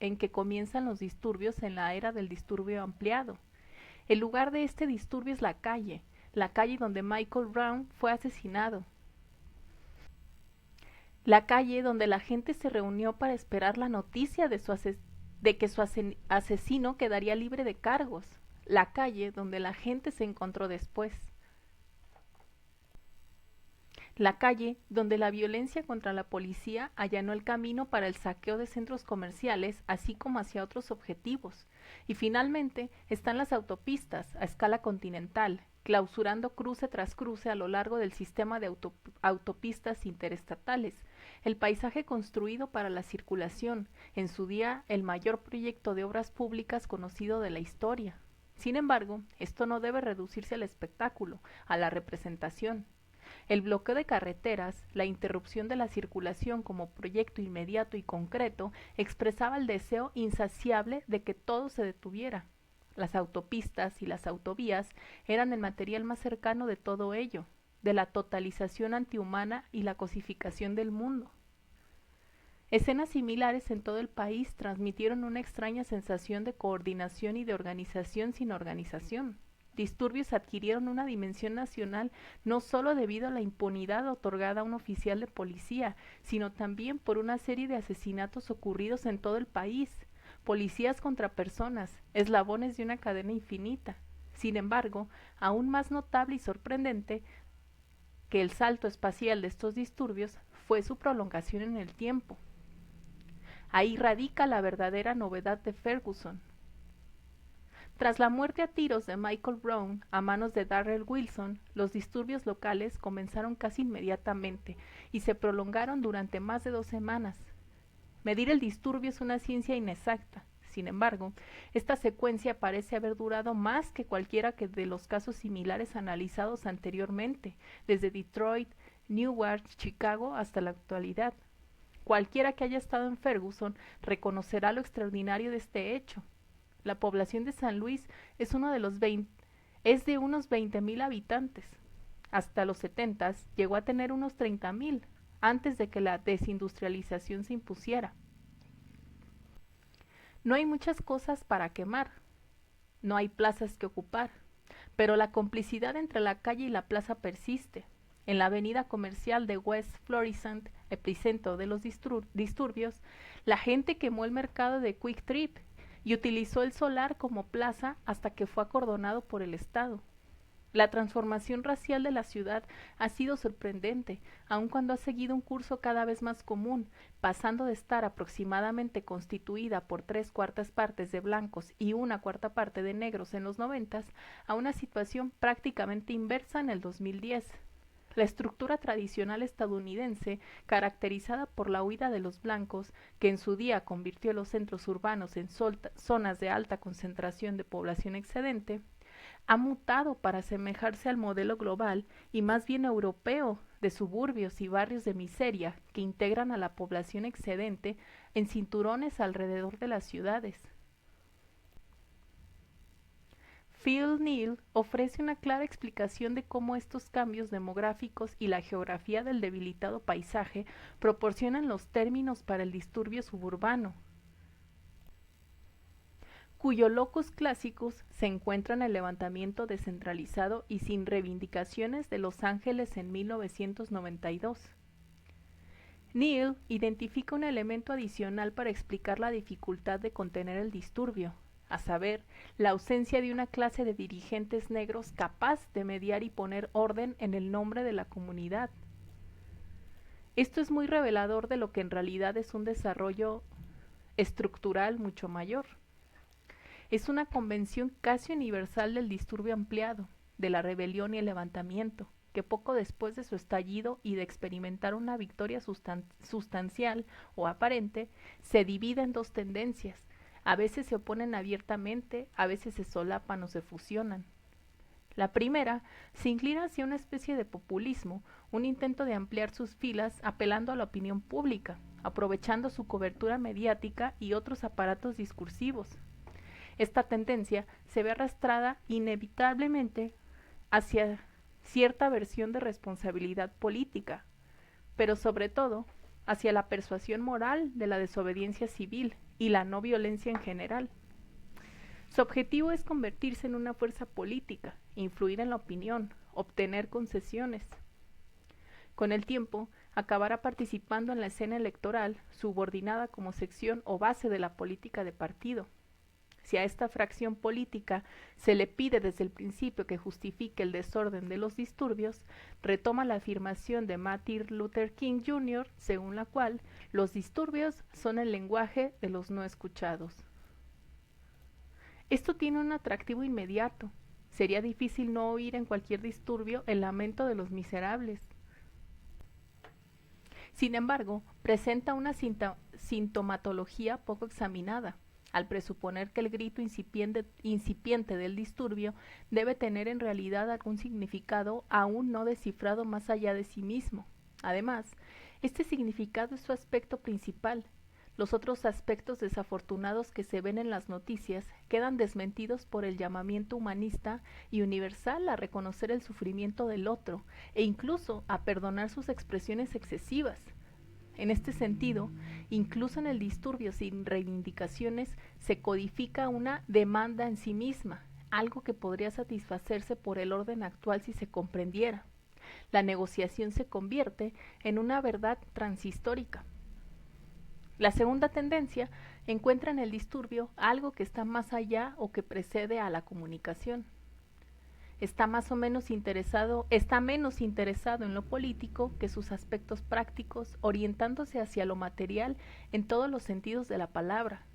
en que comienzan los disturbios en la era del disturbio ampliado. El lugar de este disturbio es la calle donde Michael Brown fue asesinado, la calle donde la gente se reunió para esperar la noticia de que su asesino quedaría libre de cargos, la calle donde la gente se encontró después. La calle donde la violencia contra la policía allanó el camino para el saqueo de centros comerciales, así como hacia otros objetivos. Y finalmente están las autopistas a escala continental, clausurando cruce tras cruce a lo largo del sistema de autopistas interestatales, el paisaje construido para la circulación, en su día el mayor proyecto de obras públicas conocido de la historia. Sin embargo, esto no debe reducirse al espectáculo, a la representación. El bloqueo de carreteras, la interrupción de la circulación como proyecto inmediato y concreto, expresaba el deseo insaciable de que todo se detuviera. Las autopistas y las autovías eran el material más cercano de todo ello, de la totalización antihumana y la cosificación del mundo. Escenas similares en todo el país transmitieron una extraña sensación de coordinación y de organización sin organización. Disturbios adquirieron una dimensión nacional no solo debido a la impunidad otorgada a un oficial de policía, sino también por una serie de asesinatos ocurridos en todo el país, policías contra personas, eslabones de una cadena infinita. Sin embargo, aún más notable y sorprendente que el salto espacial de estos disturbios fue su prolongación en el tiempo. Ahí radica la verdadera novedad de Ferguson. Tras la muerte a tiros de Michael Brown a manos de Darrell Wilson, los disturbios locales comenzaron casi inmediatamente y se prolongaron durante más de 2 semanas. Medir el disturbio es una ciencia inexacta. Sin embargo, esta secuencia parece haber durado más que cualquiera de los casos similares analizados anteriormente, desde Detroit, Newark, Chicago hasta la actualidad. Cualquiera que haya estado en Ferguson reconocerá lo extraordinario de este hecho. La población de San Luis es de unos 20,000 habitantes. Hasta los 70 llegó a tener unos 30,000, antes de que la desindustrialización se impusiera. No hay muchas cosas para quemar, no hay plazas que ocupar, pero la complicidad entre la calle y la plaza persiste. En la avenida comercial de West Florissant, epicentro de los disturbios, la gente quemó el mercado de Quick Trip y utilizó el solar como plaza hasta que fue acordonado por el Estado. La transformación racial de la ciudad ha sido sorprendente, aun cuando ha seguido un curso cada vez más común, pasando de estar aproximadamente constituida por 3/4 partes de blancos y 1/4 parte de negros en los 90 a una situación prácticamente inversa en el 2010. La estructura tradicional estadounidense, caracterizada por la huida de los blancos, que en su día convirtió los centros urbanos en zonas de alta concentración de población excedente, ha mutado para asemejarse al modelo global y más bien europeo de suburbios y barrios de miseria que integran a la población excedente en cinturones alrededor de las ciudades. Phil Neal ofrece una clara explicación de cómo estos cambios demográficos y la geografía del debilitado paisaje proporcionan los términos para el disturbio suburbano, cuyo locus clásicus se encuentra en el levantamiento descentralizado y sin reivindicaciones de Los Ángeles en 1992. Neal identifica un elemento adicional para explicar la dificultad de contener el disturbio, a saber, la ausencia de una clase de dirigentes negros capaz de mediar y poner orden en el nombre de la comunidad. Esto es muy revelador de lo que en realidad es un desarrollo estructural mucho mayor. Es una convención casi universal del disturbio ampliado, de la rebelión y el levantamiento, que poco después de su estallido y de experimentar una victoria sustancial o aparente, se divide en dos tendencias. A veces se oponen abiertamente, a veces se solapan o se fusionan. La primera se inclina hacia una especie de populismo, un intento de ampliar sus filas apelando a la opinión pública, aprovechando su cobertura mediática y otros aparatos discursivos. Esta tendencia se ve arrastrada inevitablemente hacia cierta versión de responsabilidad política, pero sobre todo hacia la persuasión moral de la desobediencia civil y la no violencia en general. Su objetivo es convertirse en una fuerza política, influir en la opinión, obtener concesiones. Con el tiempo, acabará participando en la escena electoral, subordinada como sección o base de la política de partido. Si a esta fracción política se le pide desde el principio que justifique el desorden de los disturbios, retoma la afirmación de Martin Luther King Jr., según la cual los disturbios son el lenguaje de los no escuchados. Esto tiene un atractivo inmediato. Sería difícil no oír en cualquier disturbio el lamento de los miserables. Sin embargo, presenta una sintomatología poco examinada, al presuponer que el grito incipiente del disturbio debe tener en realidad algún significado aún no descifrado más allá de sí mismo. Además, este significado es su aspecto principal. Los otros aspectos desafortunados que se ven en las noticias quedan desmentidos por el llamamiento humanista y universal a reconocer el sufrimiento del otro e incluso a perdonar sus expresiones excesivas. En este sentido, incluso en el disturbio sin reivindicaciones se codifica una demanda en sí misma, algo que podría satisfacerse por el orden actual si se comprendiera. La negociación se convierte en una verdad transhistórica. La segunda tendencia encuentra en el disturbio algo que está más allá o que precede a la comunicación. Está menos interesado en lo político que sus aspectos prácticos, orientándose hacia lo material en todos los sentidos de la palabra.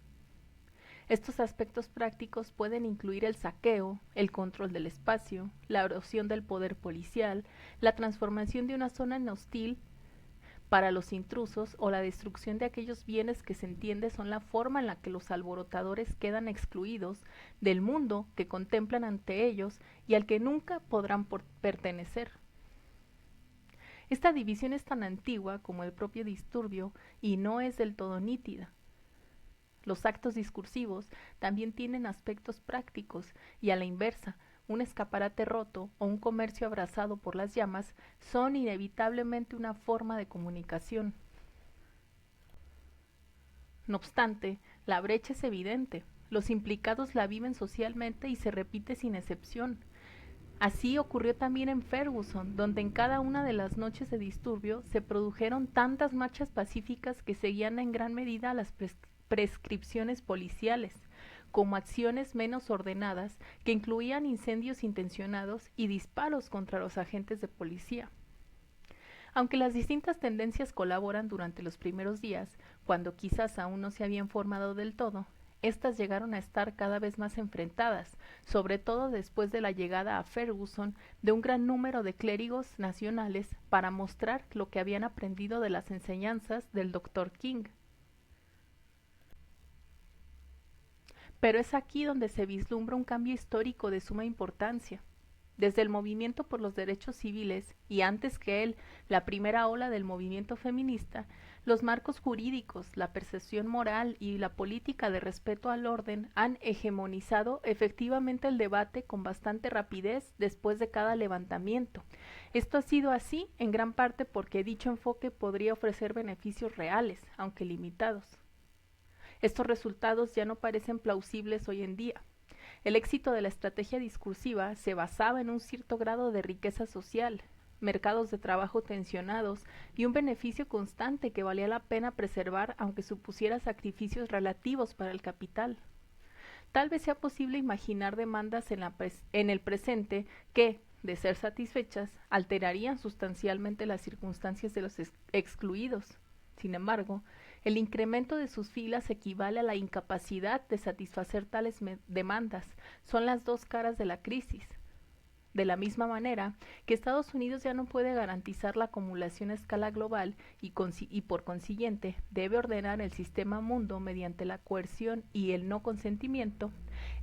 Estos aspectos prácticos pueden incluir el saqueo, el control del espacio, la erosión del poder policial, la transformación de una zona en hostil para los intrusos o la destrucción de aquellos bienes que se entiende son la forma en la que los alborotadores quedan excluidos del mundo que contemplan ante ellos y al que nunca podrán pertenecer. Esta división es tan antigua como el propio disturbio y no es del todo nítida. Los actos discursivos también tienen aspectos prácticos y a la inversa, un escaparate roto o un comercio abrasado por las llamas son inevitablemente una forma de comunicación. No obstante, la brecha es evidente. Los implicados la viven socialmente y se repite sin excepción. Así ocurrió también en Ferguson, donde en cada una de las noches de disturbio se produjeron tantas marchas pacíficas que seguían en gran medida las prescripciones policiales, como acciones menos ordenadas que incluían incendios intencionados y disparos contra los agentes de policía. Aunque las distintas tendencias colaboran durante los primeros días, cuando quizás aún no se habían formado del todo, estas llegaron a estar cada vez más enfrentadas, sobre todo después de la llegada a Ferguson de un gran número de clérigos nacionales para mostrar lo que habían aprendido de las enseñanzas del Dr. King. Pero es aquí donde se vislumbra un cambio histórico de suma importancia. Desde el movimiento por los derechos civiles y antes que él, la primera ola del movimiento feminista, los marcos jurídicos, la percepción moral y la política de respeto al orden han hegemonizado efectivamente el debate con bastante rapidez después de cada levantamiento. Esto ha sido así en gran parte porque dicho enfoque podría ofrecer beneficios reales, aunque limitados. Estos resultados ya no parecen plausibles hoy en día. El éxito de la estrategia discursiva se basaba en un cierto grado de riqueza social, mercados de trabajo tensionados y un beneficio constante que valía la pena preservar aunque supusiera sacrificios relativos para el capital. Tal vez sea posible imaginar demandas en el presente que, de ser satisfechas, alterarían sustancialmente las circunstancias de los excluidos. Sin embargo, el incremento de sus filas equivale a la incapacidad de satisfacer tales demandas. Son las dos caras de la crisis. De la misma manera que Estados Unidos ya no puede garantizar la acumulación a escala global y por consiguiente debe ordenar el sistema mundo mediante la coerción y el no consentimiento,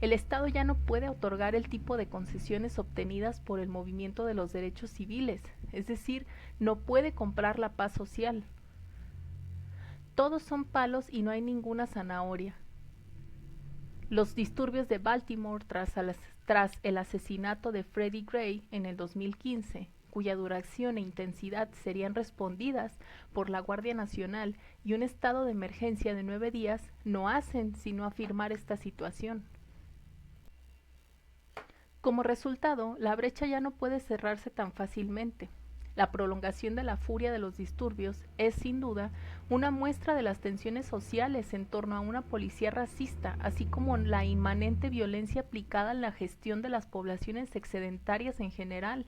el Estado ya no puede otorgar el tipo de concesiones obtenidas por el movimiento de los derechos civiles, es decir, no puede comprar la paz social. Todos son palos y no hay ninguna zanahoria. Los disturbios de Baltimore tras el asesinato de Freddie Gray en el 2015, cuya duración e intensidad serían respondidas por la Guardia Nacional y un estado de emergencia de 9 días, no hacen sino afirmar esta situación. Como resultado, la brecha ya no puede cerrarse tan fácilmente. La prolongación de la furia de los disturbios es, sin duda, una muestra de las tensiones sociales en torno a una policía racista, así como la inmanente violencia aplicada en la gestión de las poblaciones excedentarias en general.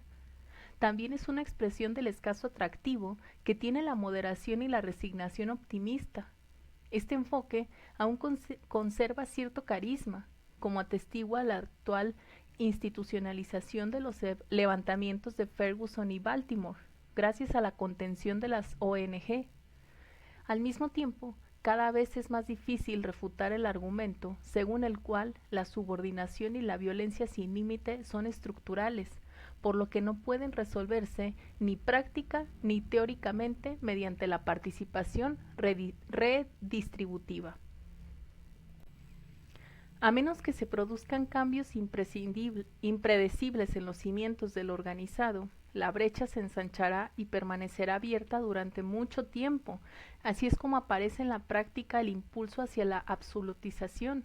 También es una expresión del escaso atractivo que tiene la moderación y la resignación optimista. Este enfoque aún conserva cierto carisma, como atestigua la actual institucionalización de los levantamientos de Ferguson y Baltimore, gracias a la contención de las ONG. Al mismo tiempo, cada vez es más difícil refutar el argumento según el cual la subordinación y la violencia sin límite son estructurales, por lo que no pueden resolverse ni práctica ni teóricamente mediante la participación redistributiva. A menos que se produzcan cambios impredecibles en los cimientos del organizado, la brecha se ensanchará y permanecerá abierta durante mucho tiempo. Así es como aparece en la práctica el impulso hacia la absolutización.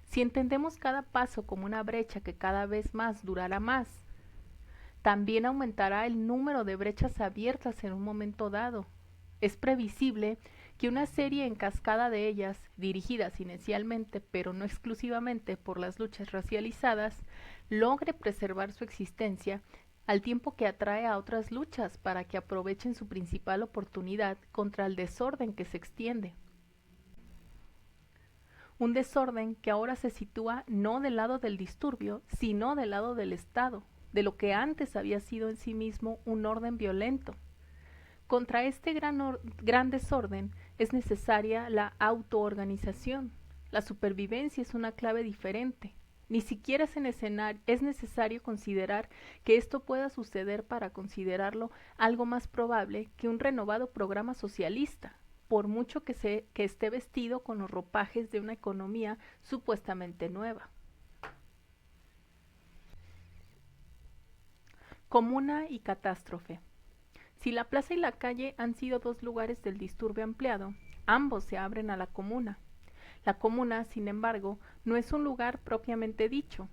Si entendemos cada paso como una brecha que cada vez más durará más, también aumentará el número de brechas abiertas en un momento dado. Es previsible que una serie en cascada de ellas, dirigidas inicialmente pero no exclusivamente por las luchas racializadas, logre preservar su existencia al tiempo que atrae a otras luchas para que aprovechen su principal oportunidad contra el desorden que se extiende. Un desorden que ahora se sitúa no del lado del disturbio, sino del lado del Estado, de lo que antes había sido en sí mismo un orden violento. Contra este gran desorden es necesaria la autoorganización. La supervivencia es una clave diferente. Ni siquiera es necesario considerar que esto pueda suceder para considerarlo algo más probable que un renovado programa socialista, por mucho que esté vestido con los ropajes de una economía supuestamente nueva. Comuna y catástrofe. Si la plaza y la calle han sido dos lugares del disturbio ampliado, ambos se abren a la comuna. La comuna, sin embargo, no es un lugar propiamente dicho.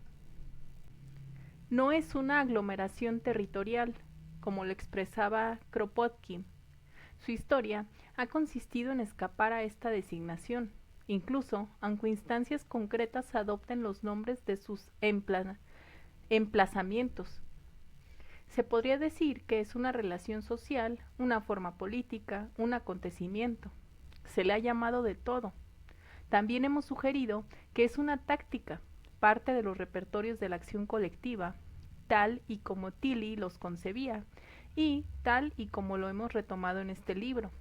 No es una aglomeración territorial, como lo expresaba Kropotkin. Su historia ha consistido en escapar a esta designación, incluso aunque instancias concretas adopten los nombres de sus emplazamientos. Se podría decir que es una relación social, una forma política, un acontecimiento. Se le ha llamado de todo. También hemos sugerido que es una táctica, parte de los repertorios de la acción colectiva, tal y como Tilly los concebía, y tal y como lo hemos retomado en este libro.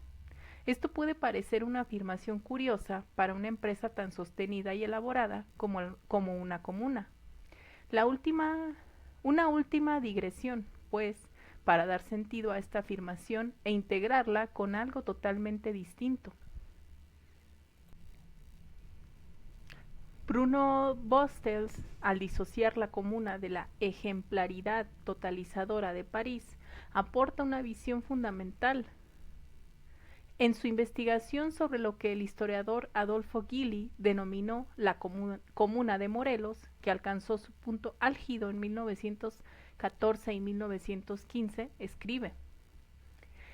Esto puede parecer una afirmación curiosa para una empresa tan sostenida y elaborada como una comuna. La última Una última digresión, pues, para dar sentido a esta afirmación e integrarla con algo totalmente distinto. Bruno Bostels, al disociar la comuna de la ejemplaridad totalizadora de París, aporta una visión fundamental. En su investigación sobre lo que el historiador Adolfo Gili denominó la comuna de Morelos, que alcanzó su punto álgido en 1914 y 1915, escribe: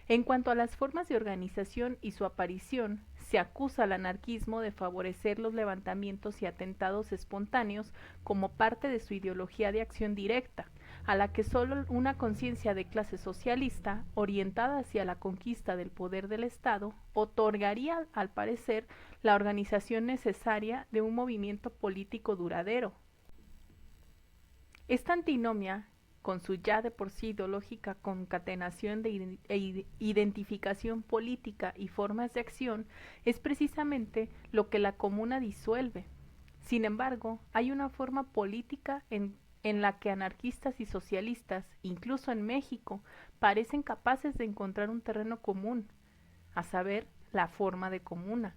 en cuanto a las formas de organización y su aparición, se acusa al anarquismo de favorecer los levantamientos y atentados espontáneos como parte de su ideología de acción directa, a la que solo una conciencia de clase socialista, orientada hacia la conquista del poder del Estado, otorgaría, al parecer, la organización necesaria de un movimiento político duradero. Esta antinomia, con su ya de por sí ideológica concatenación de identificación política y formas de acción, es precisamente lo que la comuna disuelve. Sin embargo, hay una forma política en la que anarquistas y socialistas, incluso en México, parecen capaces de encontrar un terreno común, a saber, la forma de comuna.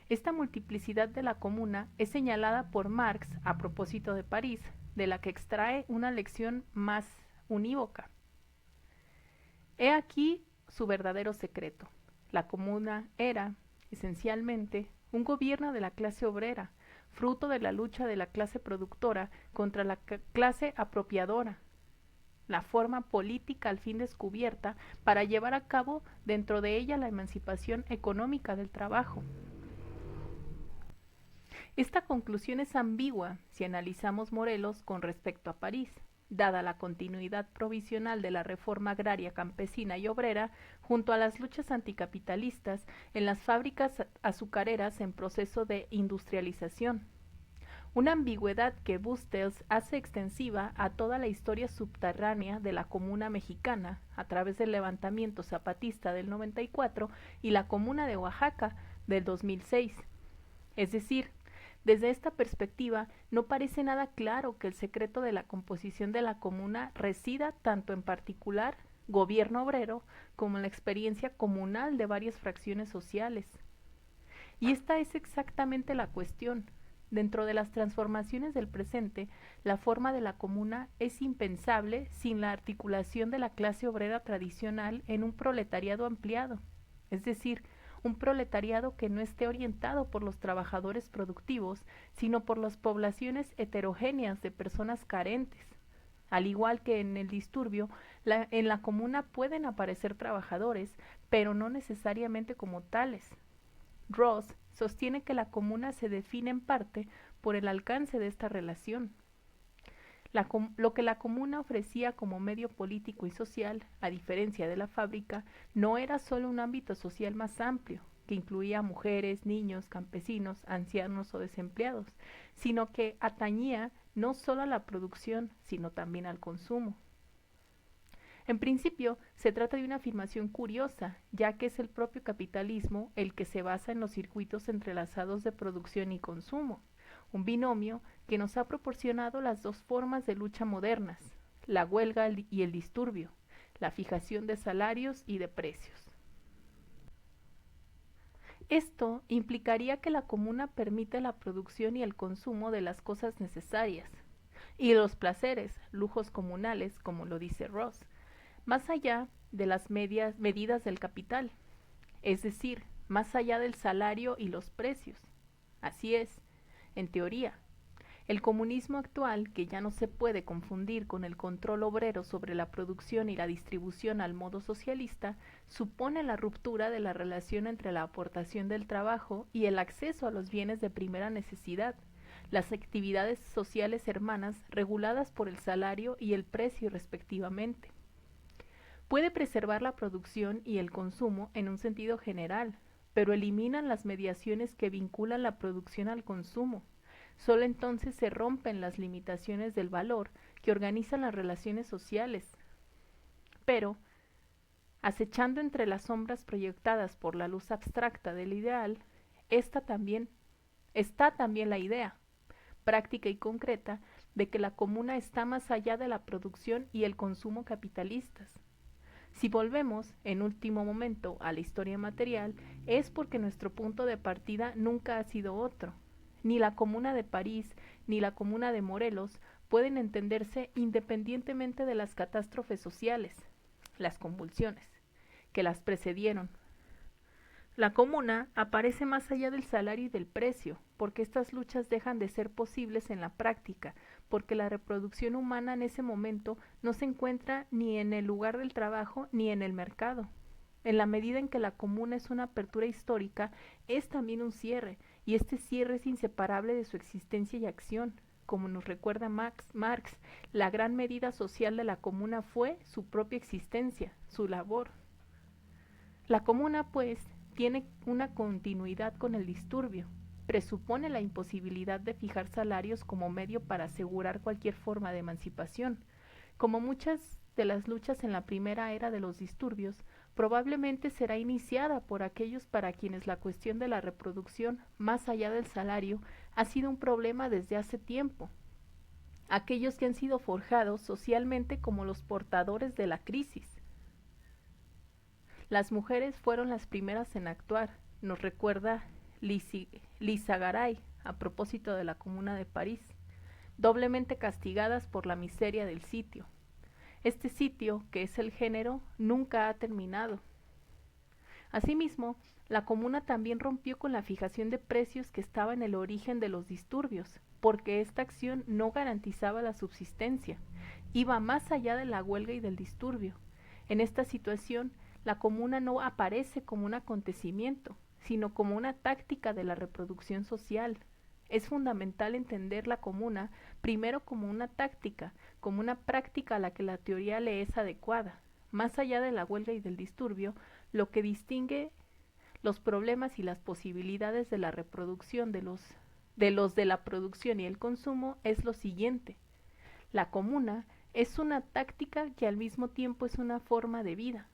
Esta multiplicidad de la comuna es señalada por Marx a propósito de París, de la que extrae una lección más unívoca. He aquí su verdadero secreto. La comuna era, esencialmente, un gobierno de la clase obrera, fruto de la lucha de la clase productora contra la clase apropiadora, la forma política al fin descubierta para llevar a cabo dentro de ella la emancipación económica del trabajo. Esta conclusión es ambigua si analizamos Morelos con respecto a París, dada la continuidad provisional de la reforma agraria campesina y obrera junto a las luchas anticapitalistas en las fábricas azucareras en proceso de industrialización. Una ambigüedad que Bustels hace extensiva a toda la historia subterránea de la comuna mexicana a través del levantamiento zapatista del 94 y la comuna de Oaxaca del 2006. Es decir, desde esta perspectiva, no parece nada claro que el secreto de la composición de la comuna resida tanto en particular gobierno obrero como en la experiencia comunal de varias fracciones sociales. Y esta es exactamente la cuestión. Dentro de las transformaciones del presente, la forma de la comuna es impensable sin la articulación de la clase obrera tradicional en un proletariado ampliado, es decir, un proletariado que no esté orientado por los trabajadores productivos, sino por las poblaciones heterogéneas de personas carentes. Al igual que en el disturbio, en la comuna pueden aparecer trabajadores, pero no necesariamente como tales. Ross sostiene que la comuna se define en parte por el alcance de esta relación. Lo que la comuna ofrecía como medio político y social, a diferencia de la fábrica, no era solo un ámbito social más amplio, que incluía a mujeres, niños, campesinos, ancianos o desempleados, sino que atañía no solo a la producción, sino también al consumo. En principio, se trata de una afirmación curiosa, ya que es el propio capitalismo el que se basa en los circuitos entrelazados de producción y consumo, un binomio que nos ha proporcionado las dos formas de lucha modernas, la huelga y el disturbio, la fijación de salarios y de precios. Esto implicaría que la comuna permite la producción y el consumo de las cosas necesarias, y los placeres, lujos comunales, como lo dice Ross, más allá de las medidas del capital, es decir, más allá del salario y los precios. Así es, en teoría. El comunismo actual, que ya no se puede confundir con el control obrero sobre la producción y la distribución al modo socialista, supone la ruptura de la relación entre la aportación del trabajo y el acceso a los bienes de primera necesidad, las actividades sociales hermanas reguladas por el salario y el precio respectivamente. Puede preservar la producción y el consumo en un sentido general, pero eliminan las mediaciones que vinculan la producción al consumo. Solo entonces se rompen las limitaciones del valor que organizan las relaciones sociales. Pero, acechando entre las sombras proyectadas por la luz abstracta del ideal, está también la idea, práctica y concreta, de que la comuna está más allá de la producción y el consumo capitalistas. Si volvemos, en último momento, a la historia material, es porque nuestro punto de partida nunca ha sido otro. Ni la Comuna de París ni la Comuna de Morelos pueden entenderse independientemente de las catástrofes sociales, las convulsiones, que las precedieron. La comuna aparece más allá del salario y del precio, porque estas luchas dejan de ser posibles en la práctica, porque la reproducción humana en ese momento no se encuentra ni en el lugar del trabajo ni en el mercado. En la medida en que la comuna es una apertura histórica, es también un cierre, y este cierre es inseparable de su existencia y acción. Como nos recuerda Marx, la gran medida social de la comuna fue su propia existencia, su labor. La comuna, pues, tiene una continuidad con el disturbio. Presupone la imposibilidad de fijar salarios como medio para asegurar cualquier forma de emancipación. Como muchas de las luchas en la primera era de los disturbios, probablemente será iniciada por aquellos para quienes la cuestión de la reproducción, más allá del salario, ha sido un problema desde hace tiempo. Aquellos que han sido forjados socialmente como los portadores de la crisis. Las mujeres fueron las primeras en actuar, nos recuerda Lisa Garay, a propósito de la Comuna de París, doblemente castigadas por la miseria del sitio. Este sitio, que es el género, nunca ha terminado. Asimismo, la Comuna también rompió con la fijación de precios que estaba en el origen de los disturbios, porque esta acción no garantizaba la subsistencia, iba más allá de la huelga y del disturbio. En esta situación, la comuna no aparece como un acontecimiento, sino como una táctica de la reproducción social. Es fundamental entender la comuna primero como una táctica, como una práctica a la que la teoría le es adecuada. Más allá de la huelga y del disturbio, lo que distingue los problemas y las posibilidades de la reproducción de la producción y el consumo es lo siguiente. La comuna es una táctica que al mismo tiempo es una forma de vida.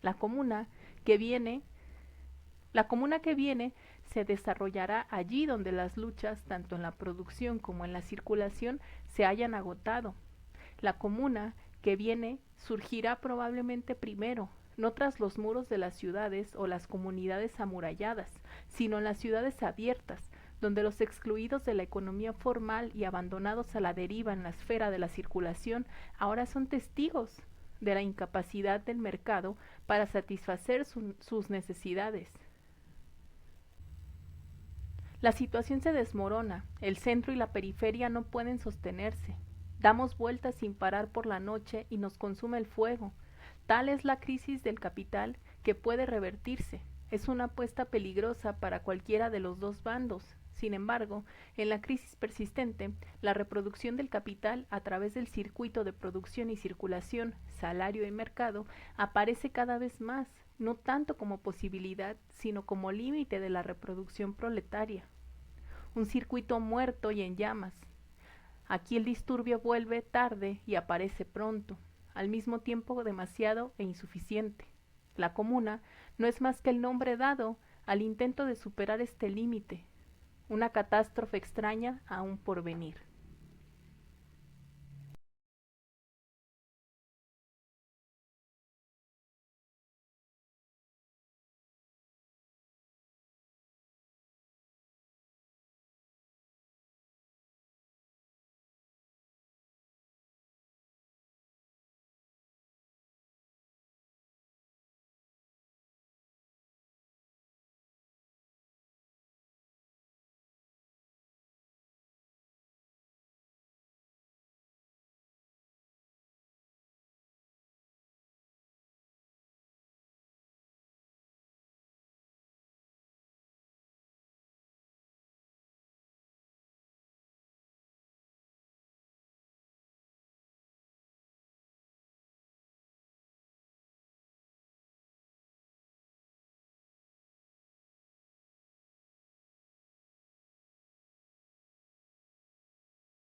La comuna que viene se desarrollará allí donde las luchas, tanto en la producción como en la circulación, se hayan agotado. La comuna que viene surgirá probablemente primero, no tras los muros de las ciudades o las comunidades amuralladas, sino en las ciudades abiertas, donde los excluidos de la economía formal y abandonados a la deriva en la esfera de la circulación ahora son testigos de la incapacidad del mercado para satisfacer sus necesidades. La situación se desmorona, el centro y la periferia no pueden sostenerse. Damos vueltas sin parar por la noche y nos consume el fuego. Tal es la crisis del capital que puede revertirse. Es una apuesta peligrosa para cualquiera de los dos bandos. Sin embargo, en la crisis persistente, la reproducción del capital a través del circuito de producción y circulación, salario y mercado, aparece cada vez más, no tanto como posibilidad, sino como límite de la reproducción proletaria. Un circuito muerto y en llamas. Aquí el disturbio vuelve tarde y aparece pronto, al mismo tiempo demasiado e insuficiente. La comuna no es más que el nombre dado al intento de superar este límite, una catástrofe extraña aún por venir.